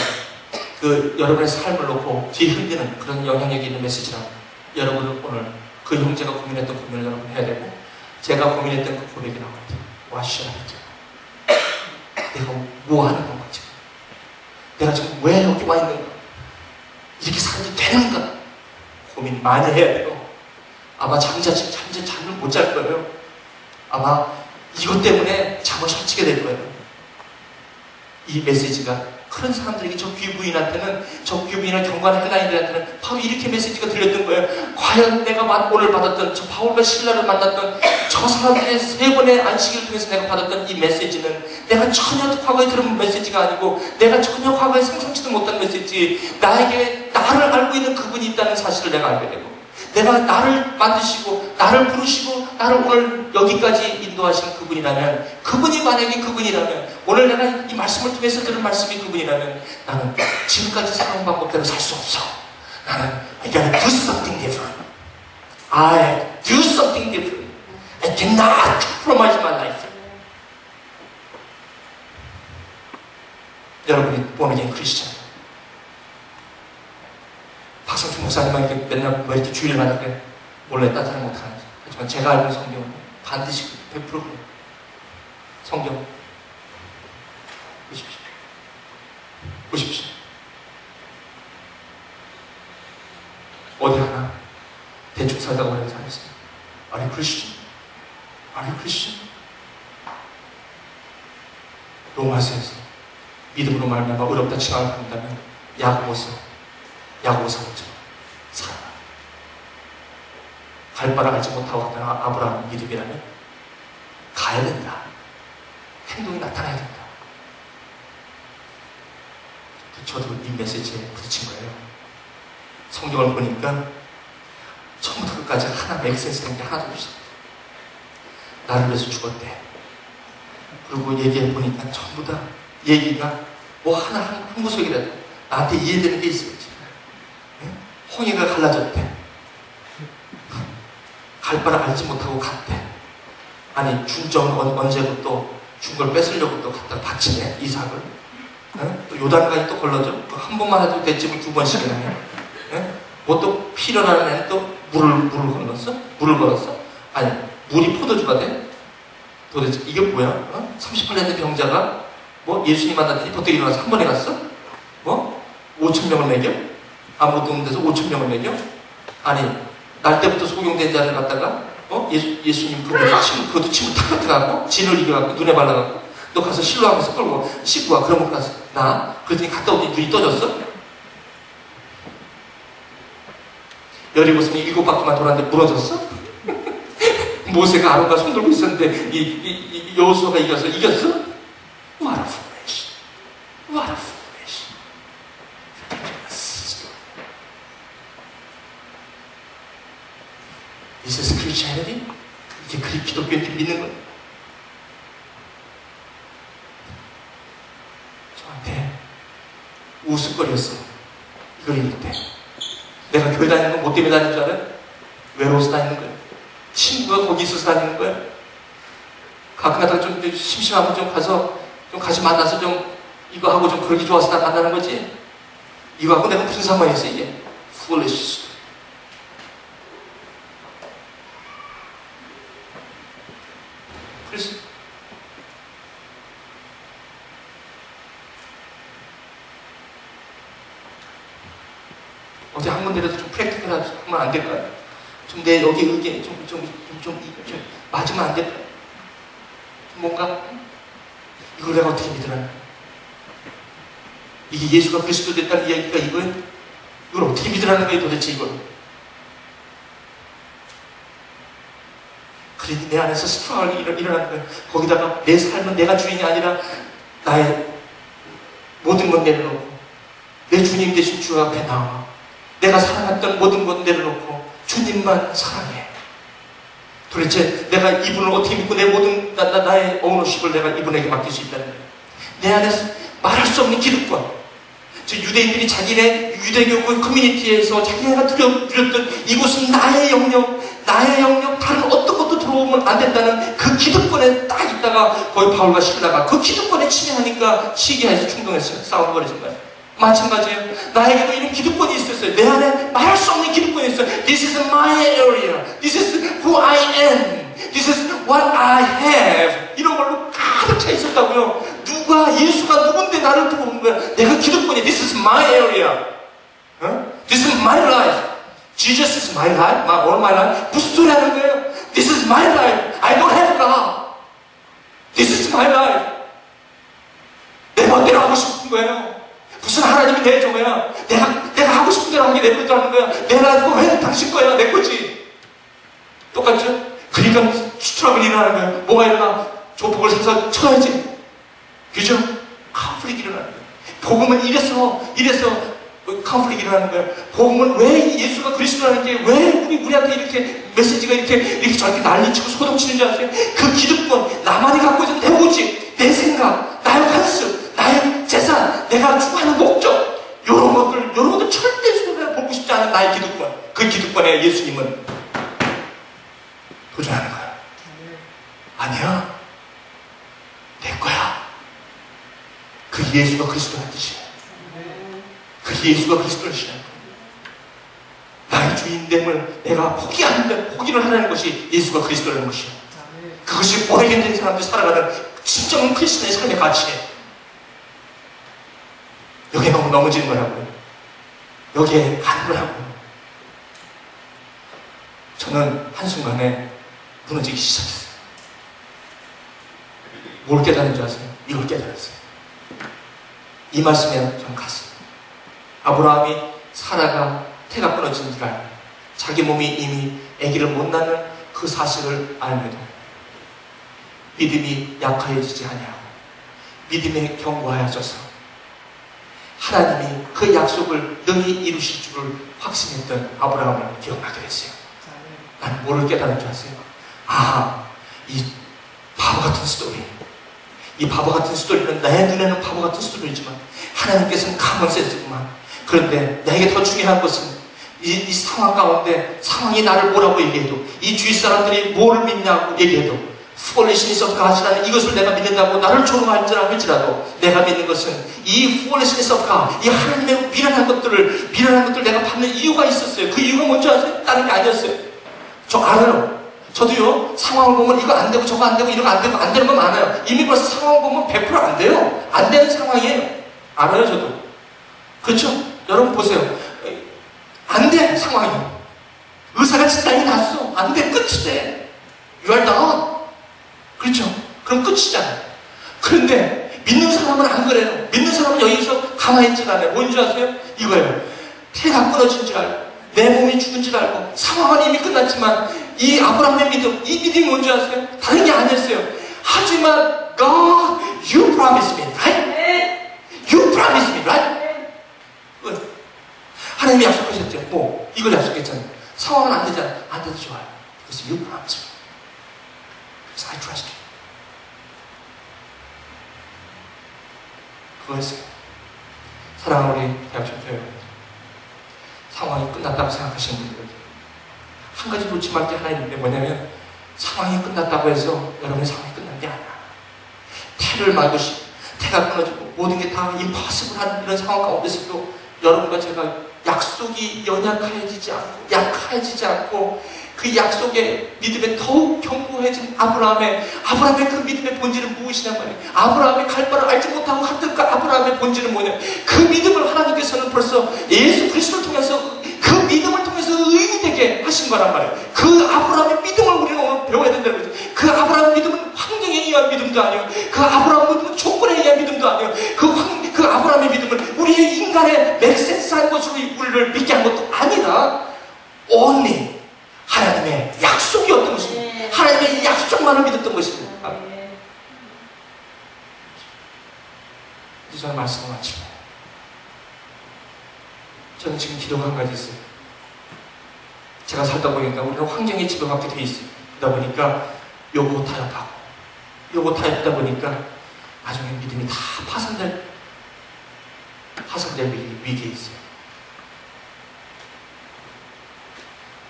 그 여러분의 삶을 놓고 뒤흔드는 그런 영향력이 있는 메시지라 여러분은 오늘 그 형제가 고민했던 고민을 여러분 해야 되고 제가 고민했던 그 고백이 나와야 돼요. 와셔야 돼요. 내가 뭐 하는 건가 지금? 내가 지금 왜 여기 와 있는가? 이렇게 살면 되는가? 고민 많이 해야 돼요. 아마 잠을 못 잘 거예요. 아마 이것 때문에 잠을 설치게 될 거예요. 이 메시지가 그런 사람들에게 저 귀부인한테는 저 귀부인을 경건한 헬라인들한테는 바로 이렇게 메시지가 들렸던 거예요. 과연 내가 오늘 받았던 저 바울과 실라를 만났던 저 사람들의 3번의 안식일을 통해서 내가 받았던 이 메시지는 내가 전혀 과거에 들은 메시지가 아니고 내가 전혀 과거에 상상치도 못한 메시지, 나에게 나를 알고 있는 그분이 있다는 사실을 내가 알게 되고 내가 나를 만드시고 나를 부르시고 나를 오늘 여기까지 인도하신 그분이라면, 그분이 만약에 그분이라면, 오늘 내가 이 말씀을 통해서 들은 말씀이 그분이라면 나는 지금까지 살아온 방법대로 살 수 없어. 나는 I gotta do something different. I do something different. I cannot compromise my life. 여러분이 born-again 크리스천. 박성춘 목사님한테 맨날 왜 이렇게 주일을 만나게 몰래 따뜻하게 못하는지. 하지만 제가 알고 있는 성경은 반드시 100% 그래요. 성경 보십시오. 보십시오. 어디 하나 대충 살다가 오래 살았어요. Are you Christian? Are you Christian? 로마서에서 믿음으로 말미암아 의롭다 칭함을 받는다면 야고보서 5장 살아라. 갈 바를 알지 못하고 갔던 아브라함의 믿음이라면 가야 된다. 행동이 나타나야 된다. 저도 이 메시지에 부딪힌 거예요. 성경을 보니까 처음부터 끝까지 하나 맥센스 된 게 하나도 없어. 나를 위해서 죽었대. 그리고 얘기해 보니까 전부 다 얘기가 뭐 하나 한 구석이라도 나한테 이해되는 게 있어야지. 홍해가 갈라졌대. 갈 바를 알지 못하고 갔대. 아니 준정은 언제고 또 준 걸 뺏으려고 또 갖다 바치네 이삭을. 또 요단까지 또 걸러져. 한 번만 해도 대집을 2번씩이나 해. 뭐 또 필요하는 애는 또 물을 걸었어? 물을 걸었어? 아니 물이 포도주가 돼? 도대체 이게 뭐야? 38년 된 병자가 뭐 예수님 만났더니 보통 일어나서 한 번에 갔어? 뭐? 5,000명을 먹여? 아무것도 없는 데서 5,000명을 먹여? 아니 날 때부터 소경된 자를 갖다가 예수님 그것도 침을 탁 들어가고 진을 이겨갖고 눈에 발라갖고 너 가서 실로하면서 끌고 씻고 와. 그러면 가서 나? 그랬더니 갔다 오더니 눈이 떠졌어? 여리고성이 7바퀴만 돌았는데 무너졌어? 모세가 아론과 손 들고 있었는데 이 여호수아가 이겼어? What a foolish. What a foolish. This is Christianity? 이게 기독교인들이 믿는 거예요. 저한테 우스거리였어. 이걸 읽을 때. 내가 교회 다니는 건 뭐 때문에 다니는 줄 알아요? 외로워서 다니는 거예요. 친구가 거기 있어서 다니는 거예요. 가끔 가다가 좀 심심하면 좀 가서 좀 같이 만나서 좀 이거 하고 좀 그러기 좋아서 나 만나는 거지. 이거 하고 내가 무슨 상관이 있어 이게. foolish. 그래서 어디 한 군데라도 좀 프랙티컬하면 안 될까요? 좀 내 여기 의견 좀 맞으면 안 될까요? 좀 뭔가 이걸 내가 어떻게 믿으라는 거야? 이게 예수가 그리스도 됐다는 이야기가 이거예요? 이걸 어떻게 믿으라는 거예요 도대체 이걸? 그러니 내 안에서 스트라글이 일어나는 거예요. 거기다가 내 삶은 내가 주인이 아니라 나의 모든 건 내려놓고 내 주님 되신 주 앞에 나와 내가 사랑했던 모든 것 내려놓고 주님만 사랑해. 도대체 내가 이분을 어떻게 믿고 내 모든 나의 오너십을 내가 이분에게 맡길 수 있다는 거예요. 내 안에서 말할 수 없는 기득권. 저 유대인들이 자기네 유대교 커뮤니티에서 자기네가 누렸던 이곳은 나의 영역 다른 어떤 것도 들어오면 안 된다는 그 기득권에 딱 있다가 거기 바울과 실라가 그 기득권에 침해하니까 시기해서 충동했어요. 싸움 벌어진 거예요. 마찬가지예요. 나에게도 이런 기득권이 있었어요. 내 안에 말할 수 없는 기득권이 있어요. This is my area. This is who I am. This is what I have. 이런 걸로 가득 차 있었다고요. 누가 예수가 누군데 나를 들어오는 거야. 내가 기득권이 This is my area. This is my life. Jesus is my life. All my life. 무슨 소리 하는 거예요? This is my life. I don't have God. This is my life. 내 멋대로 하고 싶은 거예요. 무슨 하나님이 내 저거야. 내가 하고 싶은 대로 하게 내버려두는 거야. 내가 왜 당신 거야? 내 거지. 똑같죠? 그러니까 스트러블이 일어나는 거야. 뭐가 일어나? 조폭을 사서 쳐야지. 그죠? 컨플릭이 일어나는 거야. 복음은 이래서 컨플릭이 일어나는 거야. 복음은 왜 예수가 그리스도라는 게 왜 우리한테 이렇게 메시지가 이렇게 저렇게 난리치고 소동치는 줄 아세요? 그 기득권, 나만이 갖고 있는 내 오직, 내 생각, 나의 관습, 나의 재산, 내가 추구하는 목적, 이런 것들 절대 내가 보고 싶지 않은 나의 기득권. 그 기득권에 예수님은 도전하는 거야. 아니야. 내 거야. 그 예수가 그리스도라는 뜻이야. 그 예수가 그리스도를 시하는 거야. 나의 주인됨을 내가 포기를 하라는 것이 예수가 그리스도라는 것이야. 그것이 오래된 사람들이 살아가는 진정한 크리스천의 삶의 가치예요. 여기에 너무 넘어지는 거라고요. 여기에 가는 거라고요. 저는 한순간에 무너지기 시작했어요. 뭘 깨달은 줄 아세요? 이걸 깨달았어요. 이 말씀에 저는 갔어요. 아브라함이 사라가 태가 끊어진 줄 알고 자기 몸이 이미 아기를 못 낳는 그 사실을 알면도 믿음이 약해지지 아니하고 믿음에 견고하여져서 하나님이 그 약속을 능히 이루실 줄을 확신했던 아브라함을 기억나게 됐어요. 난 뭐를 깨달은 줄 아세요? 이 바보 같은 스토리. 이 바보 같은 스토리는 내 눈에는 바보 같은 스토리지만 하나님께서는 카몬센스구만. 그런데 내게 더 중요한 것은 이 상황 가운데 상황이 나를 뭐라고 얘기해도 이 주위 사람들이 뭐를 믿냐고 얘기해도 foolishness of God이라는 이것을 내가 믿는다고 나를 조롱할지라도 내가 믿는 것은 이 foolishness of God, 이 하나님의 미련한 것들 내가 받는 이유가 있었어요. 그 이유가 뭔지 아세요? 다른 게 아니었어요. 저 알아요. 저도요, 상황을 보면 이거 안 되고 저거 안 되고 이거 안 되고 안 되는 거 많아요. 이미 벌써 상황을 보면 100% 안 돼요. 안 되는 상황이에요. 알아요, 저도. 그렇죠? 여러분 보세요. 안 돼, 상황이. 의사가 진단이 났어. 안 돼, 끝이 돼. You are done. 그렇죠? 그럼 끝이잖아요. 그런데 믿는 사람은 안 그래요. 믿는 사람은 여기서 가만히 있지 않아요. 뭔 줄 아세요? 이거예요. 태가 끊어진 줄 알고 내 몸이 죽은 줄 알고 상황은 이미 끝났지만 이 아브라함의 믿음, 이 믿음이 뭔지 아세요? 다른 게 아니었어요. 하지만 God, you promised me, right? You promised me, right? 하나님이 약속하셨죠. 뭐 이걸 약속했잖아요. 상황은 안 되잖아요. 안 돼도 좋아요. 그래서 you promised me. 그래서 I trust you. 그거였어요. 사랑하는 우리 대학생 여러분, 상황이 끝났다고 생각하시는 분들 한 가지 놓지 말 게 하나 있는데 뭐냐면 상황이 끝났다고 해서 여러분의 상황이 끝난 게 해를 말고시 해가 끊어지고 모든 게 다 임파서블한 이런 상황 가운데서도 여러분과 제가 약속이 약해지지 않고 그 약속의 믿음에 더욱 견고해진 아브라함의 그 믿음의 본질은 무엇이냐 말이에요. 아브라함이 갈 바를 알지 못하고 갔던 그 아브라함의 본질은 뭐냐. 그 믿음을 하나님께서는 벌써 예수 그리스도를 통해서 그 믿음을 통해서 의인이 되게 하신 거란 말이에요. 그 아브라함의 믿음을 우리는 오늘 배워야 된다는 거죠. 그 아브라함의 믿음은 환경에 의한 믿음도 아니에요. 그 아브라함의 믿음은 조건에 의한 믿음도 아니에요. 그 아브라함의 믿음은 우리의 인간의 맥센스한 것으로 우리를 믿게 한 것도 아니라 only 하나님의 약속이었던 것입니다. 하나님의 약속만을 믿었던 것입니다. 이제 저는 말씀을 마치고 저는 지금 기도가 한 가지 있어요. 제가 살다 보니까 우리는 환경에 지배받게 돼 있어요. 그러다 보니까 요거 타협하고 요거 타협하다 보니까 나중에 믿음이 다 파산될 위기에 있어요.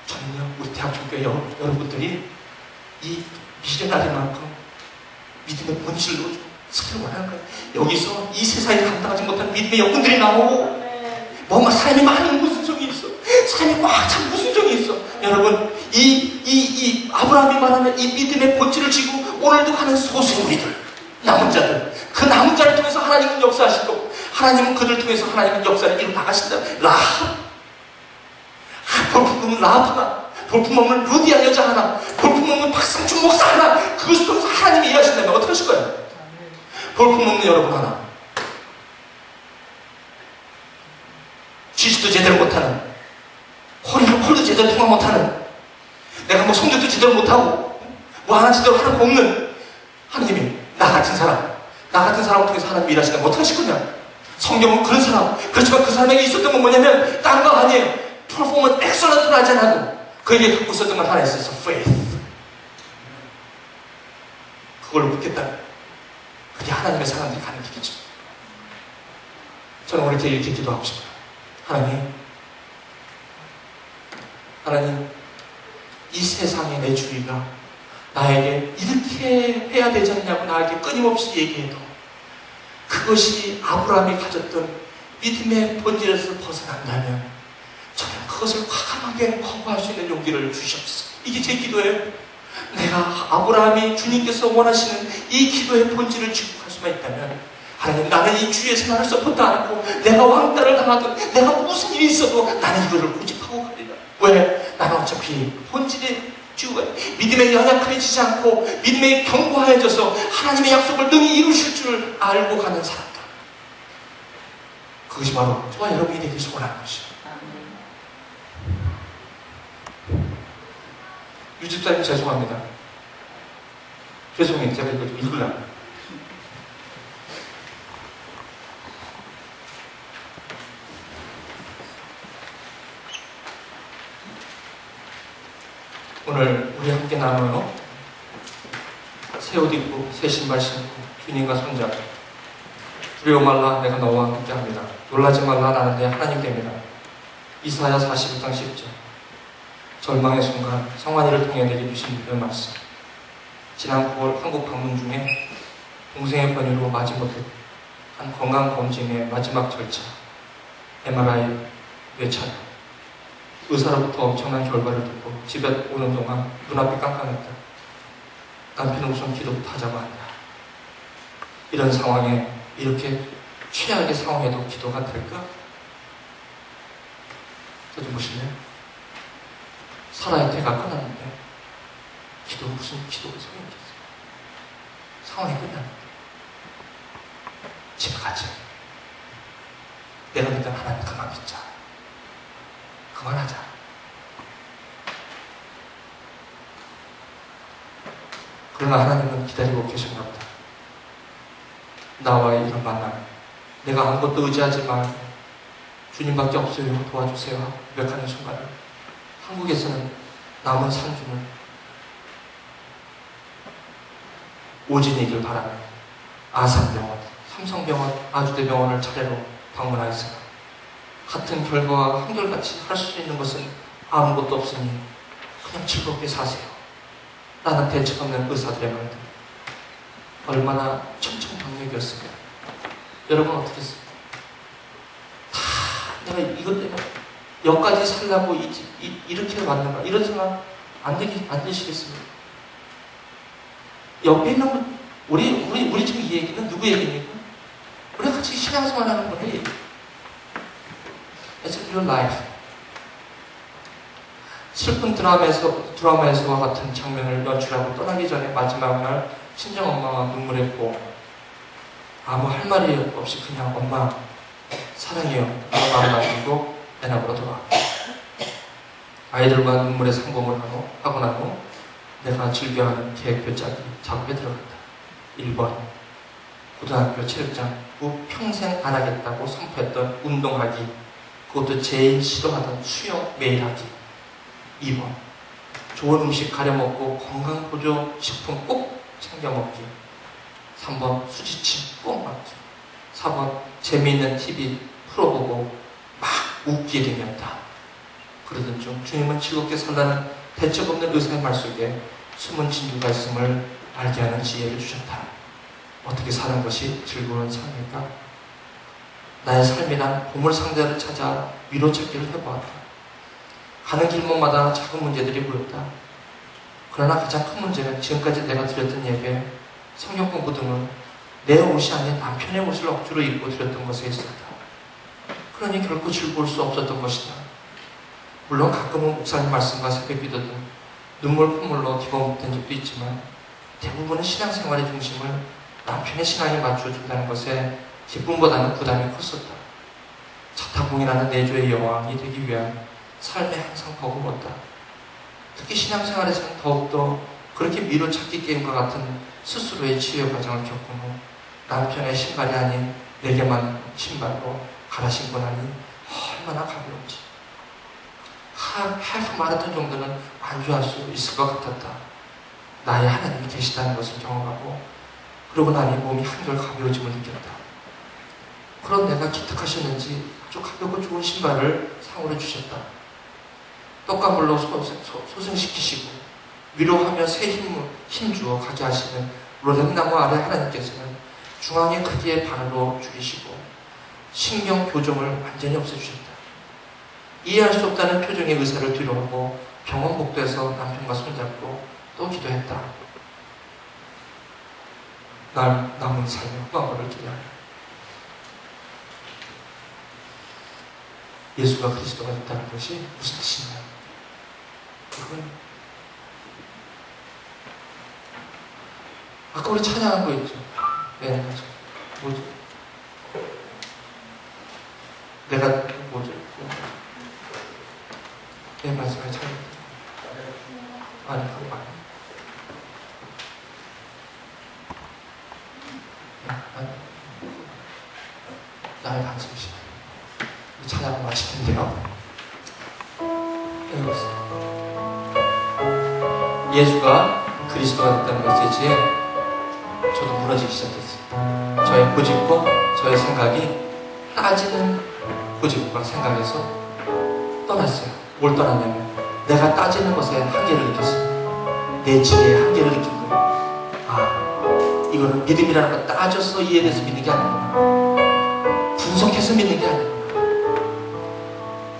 저는요, 우리 대학교교회 여러분들이 이 미련아리만큼 믿음의 본질로 서를 원하는 거예요. 여기서 이 세상에 감당하지 못한 믿음의 여군들이 나오고 뭔가 삶이 많은 모순성이 있어. 삶이 꽉 찬 모순성이 있어. 여러분, 이 아브라함이 말하는 이 믿음의 본질을 지고 오늘도 하는 소수무리들, 남은 자들, 그 남은 자를 통해서 하나님은 역사하실 거고 하나님은 그들을 통해서 하나님은 역사를 이루어 나가신다. 볼품없는 라합 하나, 볼품없는 루디아 여자 하나, 볼품없는 박상준 목사 하나, 그것을 통해서 하나님이 일하신다면 어떻게 하실 거예요? 볼품없는 여러분 하나, 지식도 제대로 못하는, 홀도 제대로 통화 못하는, 내가 뭐 성적도 제대로 못하고 뭐 하나 제대로 하는 거 없는 하나님이 나 같은 사람을 통해서 하나님이 일하신다면 어떻게 하실 거냐? 성경은 그런 사람, 그렇지만 그 사람에게 있었던 건 뭐냐면 다른 거 아니에요. 퍼포먼스 엑설런트를 하지 않고 그에게 갖고 있었던 건 하나 있었어. faith. 그걸로 믿겠다. 그게 하나님의 사람들이 가는 길이죠. 저는 오늘 이렇게 기도하고 싶어요. 하나님, 이 세상의 내 주위가 나에게 이렇게 해야 되지 않냐고 나에게 끊임없이 얘기해도 그것이 아브라함이 가졌던 믿음의 본질에서 벗어난다면 저는 그것을 과감하게 거부할 수 있는 용기를 주시옵소서. 이게 제 기도예요. 내가 아브라함이 주님께서 원하시는 이 기도의 본질을 지고 갈 수만 있다면 하나님, 나는 이 주의 생활을 서포트 안 하고 내가 왕따를 당하든 내가 무슨 일이 있어도 나는 이거를 고집하고 가리라. 왜? 나는 어차피 본질의 주가 믿음에 연약해지지 않고 믿음에 견고해져서 하나님의 약속을 능히 이루실 줄 알고 가는 사람들. 그것이 바로 저와 여러분이 되길 소원하는 것이에요. 유집사님 죄송합니다. 죄송해요. 제가 이거 좀 읽으려고. 오늘 우리 함께 나눠요. 새 옷 입고 새 신발 신고 주님과 손잡고 두려워 말라 내가 너와 함께합니다. 놀라지 말라 나는 내 하나님 됩니다. 이사야 41장 10절. 절망의 순간 성환이를 통해 내게 주신 그 말씀. 지난 9월 한국 방문 중에 동생의 권유로 마지못해 한 건강검진의 마지막 절차 MRI 뇌촬영. 의사로부터 엄청난 결과를 듣고 집에 오는 동안 눈앞이 깜깜했다. 남편은 우선 기도부터 하자고 한다. 이런 상황에 이렇게 최악의 상황에도 기도가 될까? 저 좀 보실래요? 사라의 태가 끝났는데 무슨 기도가 소용이 있겠어요? 상황이 끝났는데 집에 가자. 내가 믿던 하나님 그만 믿자. 그만하자. 그러나 하나님은 기다리고 계셨나 보다. 나와의 이런 만남, 내가 아무것도 의지하지 말고 주님밖에 없어요, 도와주세요 고백하는 순간에 한국에서는 남은 산주는 오진이길 바라며 아산병원, 삼성병원, 아주대병원을 차례로 방문하였으나 같은 결과와 한결같이 할 수 있는 것은 아무것도 없으니 그냥 즐겁게 사세요 라는 대책 없는 의사들의 말들. 얼마나 청청방력이었을까요? 여러분 어떻게 했어요? 다 내가 이것 때문에 여기까지 살라고 이렇게 왔는가? 이런 생각 안 드시겠습니까? 옆에 있는 우리 지금 이 얘기는 누구 얘기입니까? 우리가 같이 신앙생활 하는 거예요. It's your life. 슬픈 드라마에서와 같은 장면을 연출하고 떠나기 전에 마지막 날 친정엄마와 눈물했고 아무 할 말이 없이 그냥 엄마 사랑해요 라는 말을 남기고 애나보러 돌아왔다. 아이들과 눈물의 상봉을 하고 난 후 내가 즐겨하는 계획표 짜기 작업에 들어갔다. 1번 고등학교 체육장부 평생 안 하겠다고 선포했던 운동하기, 그것도 제일 싫어하던 수영 매일 하기. 2번 좋은 음식 가려먹고 건강보조식품 꼭 챙겨먹기. 3번 수지침 꼭 맞기. 4번 재미있는 TV 프로 보고 막 웃기게 되었다. 그러던 중 주님은 즐겁게 살라는 대책 없는 의사의 말 속에 숨은 진주가 있음을 알게 하는 지혜를 주셨다. 어떻게 사는 것이 즐거운 삶일까? 나의 삶이란 보물상자를 찾아 위로찾기를 해보았다. 가는 길목마다 작은 문제들이 보였다. 그러나 가장 큰 문제는 지금까지 내가 드렸던 예배, 성경 공부 등을 내 옷이 아닌 남편의 옷을 억지로 입고 드렸던 것에 있었다. 그러니 결코 즐거울 수 없었던 것이다. 물론 가끔은 목사님 말씀과 새벽기도 등 눈물 콧물로 뒤범된 적도 있지만 대부분은 신앙생활의 중심을 남편의 신앙에 맞춰준다는 것에 기쁨보다는 부담이 컸었다. 자타공인하는 내조의 여왕이 되기 위한 삶에 항상 버거웠다. 특히 신앙생활에서는 더욱더 그렇게 미로찾기 게임과 같은 스스로의 치유 과정을 겪은 후 남편의 신발이 아닌 내게만 신발로 갈아 신고 나니 얼마나 가벼운지. 하프 마라톤 정도는 완주할 수 있을 것 같았다. 나의 하나님이 계시다는 것을 경험하고 그러고 나니 몸이 한결 가벼워짐을 느꼈다. 그런 내가 기특하셨는지 아주 가볍고 좋은 신발을 상으로 주셨다. 떡과 물로 소생시키시고 위로하며 새 힘주어 가게 하시는 로뎀나무 아래 하나님께서는 중앙의 크기의 반으로 줄이시고 신경 교정을 완전히 없애주셨다. 이해할 수 없다는 표정의 의사를 뒤로하고 병원 복도에서 남편과 손잡고 또 기도했다. 날 남은 삶의 후반부를 기대하라. 예수가 그리스도가 됐다는 것이 무슨 뜻이냐? 그건 아까 우리 찬양한 거 있죠? 네, 맞아. 뭐죠? 내가 뭐죠? 맨 마지막에 찬양. 아니, 그거 아니야. 나의 반성심. 이 찬양을 마칠 텐데요. 여기 있어요. 예수가 그리스도가 됐다는 메시지에 저도 무너지기 시작했어요. 저의 고집과 저의 생각이 따지는 고집과 생각에서 떠났어요. 뭘 떠났냐면 내가 따지는 것에 한계를 느꼈어요. 내 지혜의 한계를 느낀 거예요. 아, 이거는 믿음이라는 건 따져서 이해돼서 믿는 게 아니구나. 분석해서 믿는 게 아니구나.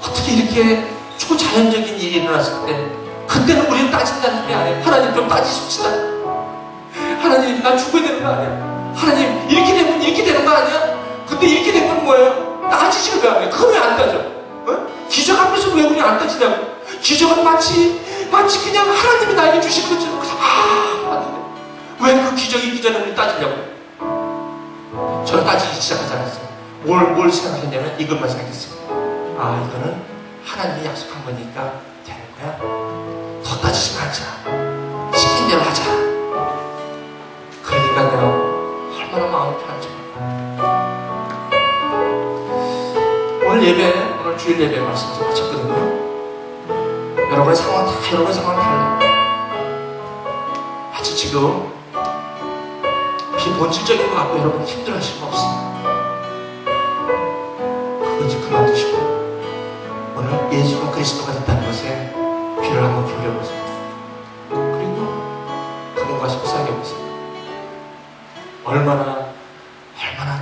어떻게 이렇게 초자연적인 일이 일어났을 때 그때는 우리는 따진다는 소리 안 해요. 하나님 좀 따지십시다. 하나님 나 죽어야 되는 거 아니야? 하나님 이렇게 되면 이렇게 되는 거 아니야? 근데 이렇게 된 건 뭐예요? 따지시는 거 아니에요? 그걸 왜 안 따져? 어? 기적 앞에서 왜 우리 안 따지냐고? 기적은 마치 그냥 하나님이 나에게 주신 것처럼 왜 그 기적이 있기 전에 우리 따지려고? 저는 따지기 시작하지 않았어요. 뭘 생각했냐면 이것만 생각했어요. 아, 이거는 하나님이 약속한 거니까 되는 거야. 더 따지지 말자. 시킨 대로 하자. 그러니까 내가 얼마나 마음이 편한지 몰라요. 오늘 주일 예배 말씀에서 마쳤거든요. 여러분의 상황 달라. 마치 지금 비본질적인 거 갖고 여러분 힘들어 하실 거 없어요. 그건 이제 그만두시고 오늘 예수가 그리스도가 됐다는 것에 귀를 한번 기울여보세요. 그리고 그분과 속삭여보세요. 얼마나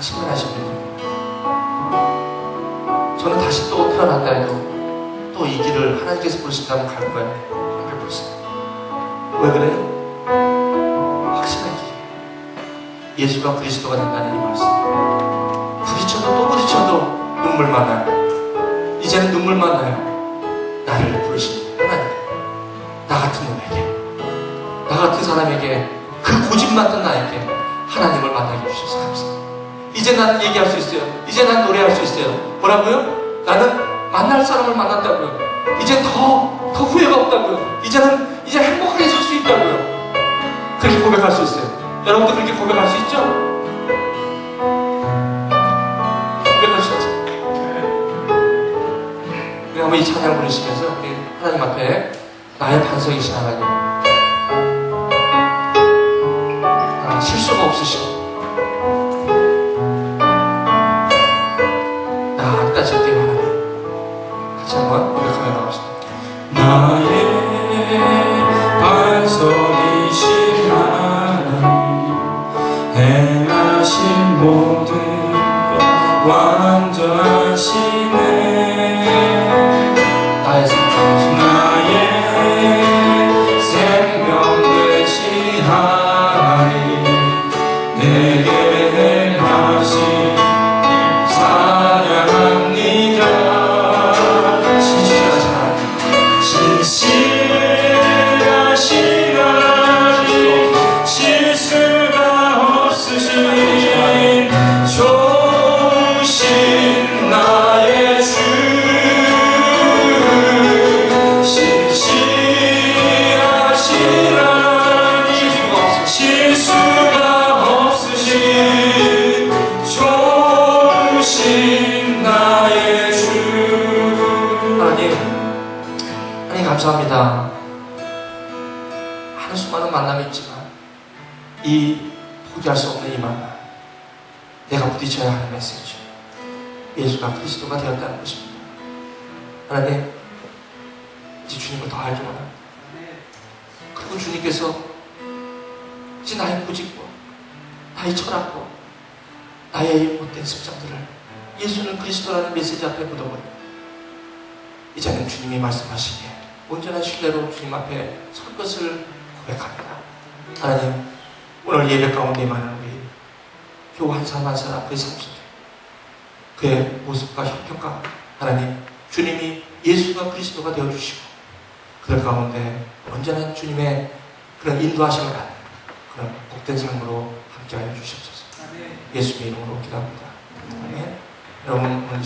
친근하신 분입니다. 저는 다시 또 태어난다 해도 또 이 길을 하나님께서 부르신다면 갈 거예요. 100%. 왜 그래요? 확신한 길이에요. 예수가 그리스도가 된다는 이 말씀. 부딪혀도 또 부딪혀도 눈물만 나요. 이제는 눈물만 나요. 나를 부르신 하나님. 나 같은 놈에게, 나 같은 사람에게, 그 고집 많던 나에게 하나님을 만나게 해주셔서 감사합니다. 이제 나는 얘기할 수 있어요. 이제 난 노래할 수 있어요. 뭐라고요? 나는 만날 사람을 만난다고요. 이제 더 후회가 없다고요. 이제 행복하게 살 수 있다고요. 그렇게 고백할 수 있어요. 여러분도 그렇게 고백할 수 있죠? 고백할 수 있죠? 우리 한번 이 찬양 부르시면서 우리 하나님 앞에 나의 반석이신 하나님, 실수가 없으시고 나 안 따질 때 하나님, 같이 한번 고백하며 나갑시다. 나의 반석이신 하나님, 행하신 모든 것 완전하시네. 나의 생명, 나의 생명 되신 하나님, 내게 행하신 찬양합니다. 신실하신 하나님, 실수가 없으신 좋으신 나의 주, 신실하신 하나님, 실수가 없으신 좋으신 나의 주. 하나님 감사합니다. 하는 수많은 만남이 있지만 이 포기할 수 없는 이 만남, 내가 부딪혀야 하는 메시지, 예수가 그리스도가 되었다는 것입니다. 하나님, 이제 주님을 더 알기 원합니다. 그리고 주님께서 이제 나의 고집과 나의 철학과 나의 못된 습성들을 예수는 그리스도라는 메시지 앞에 묻어버립니다. 이제는 주님이 말씀하시기에 온전한 신뢰로 주님 앞에 설 것을 고백합니다. 하나님, 오늘 예배 가운데 많은 우리 교우 한 사람 한 사람 그의 삶 속에, 그의 모습과 형편 가운데 하나님, 주님이 예수가 그리스도가 되어주시고 그들 가운데 온전한 주님의 그런 인도하심을 받는 그런 복된 삶으로 함께하여 주시옵소서. 예수의 이름으로 기도합니다. 아멘. 여러분, 오늘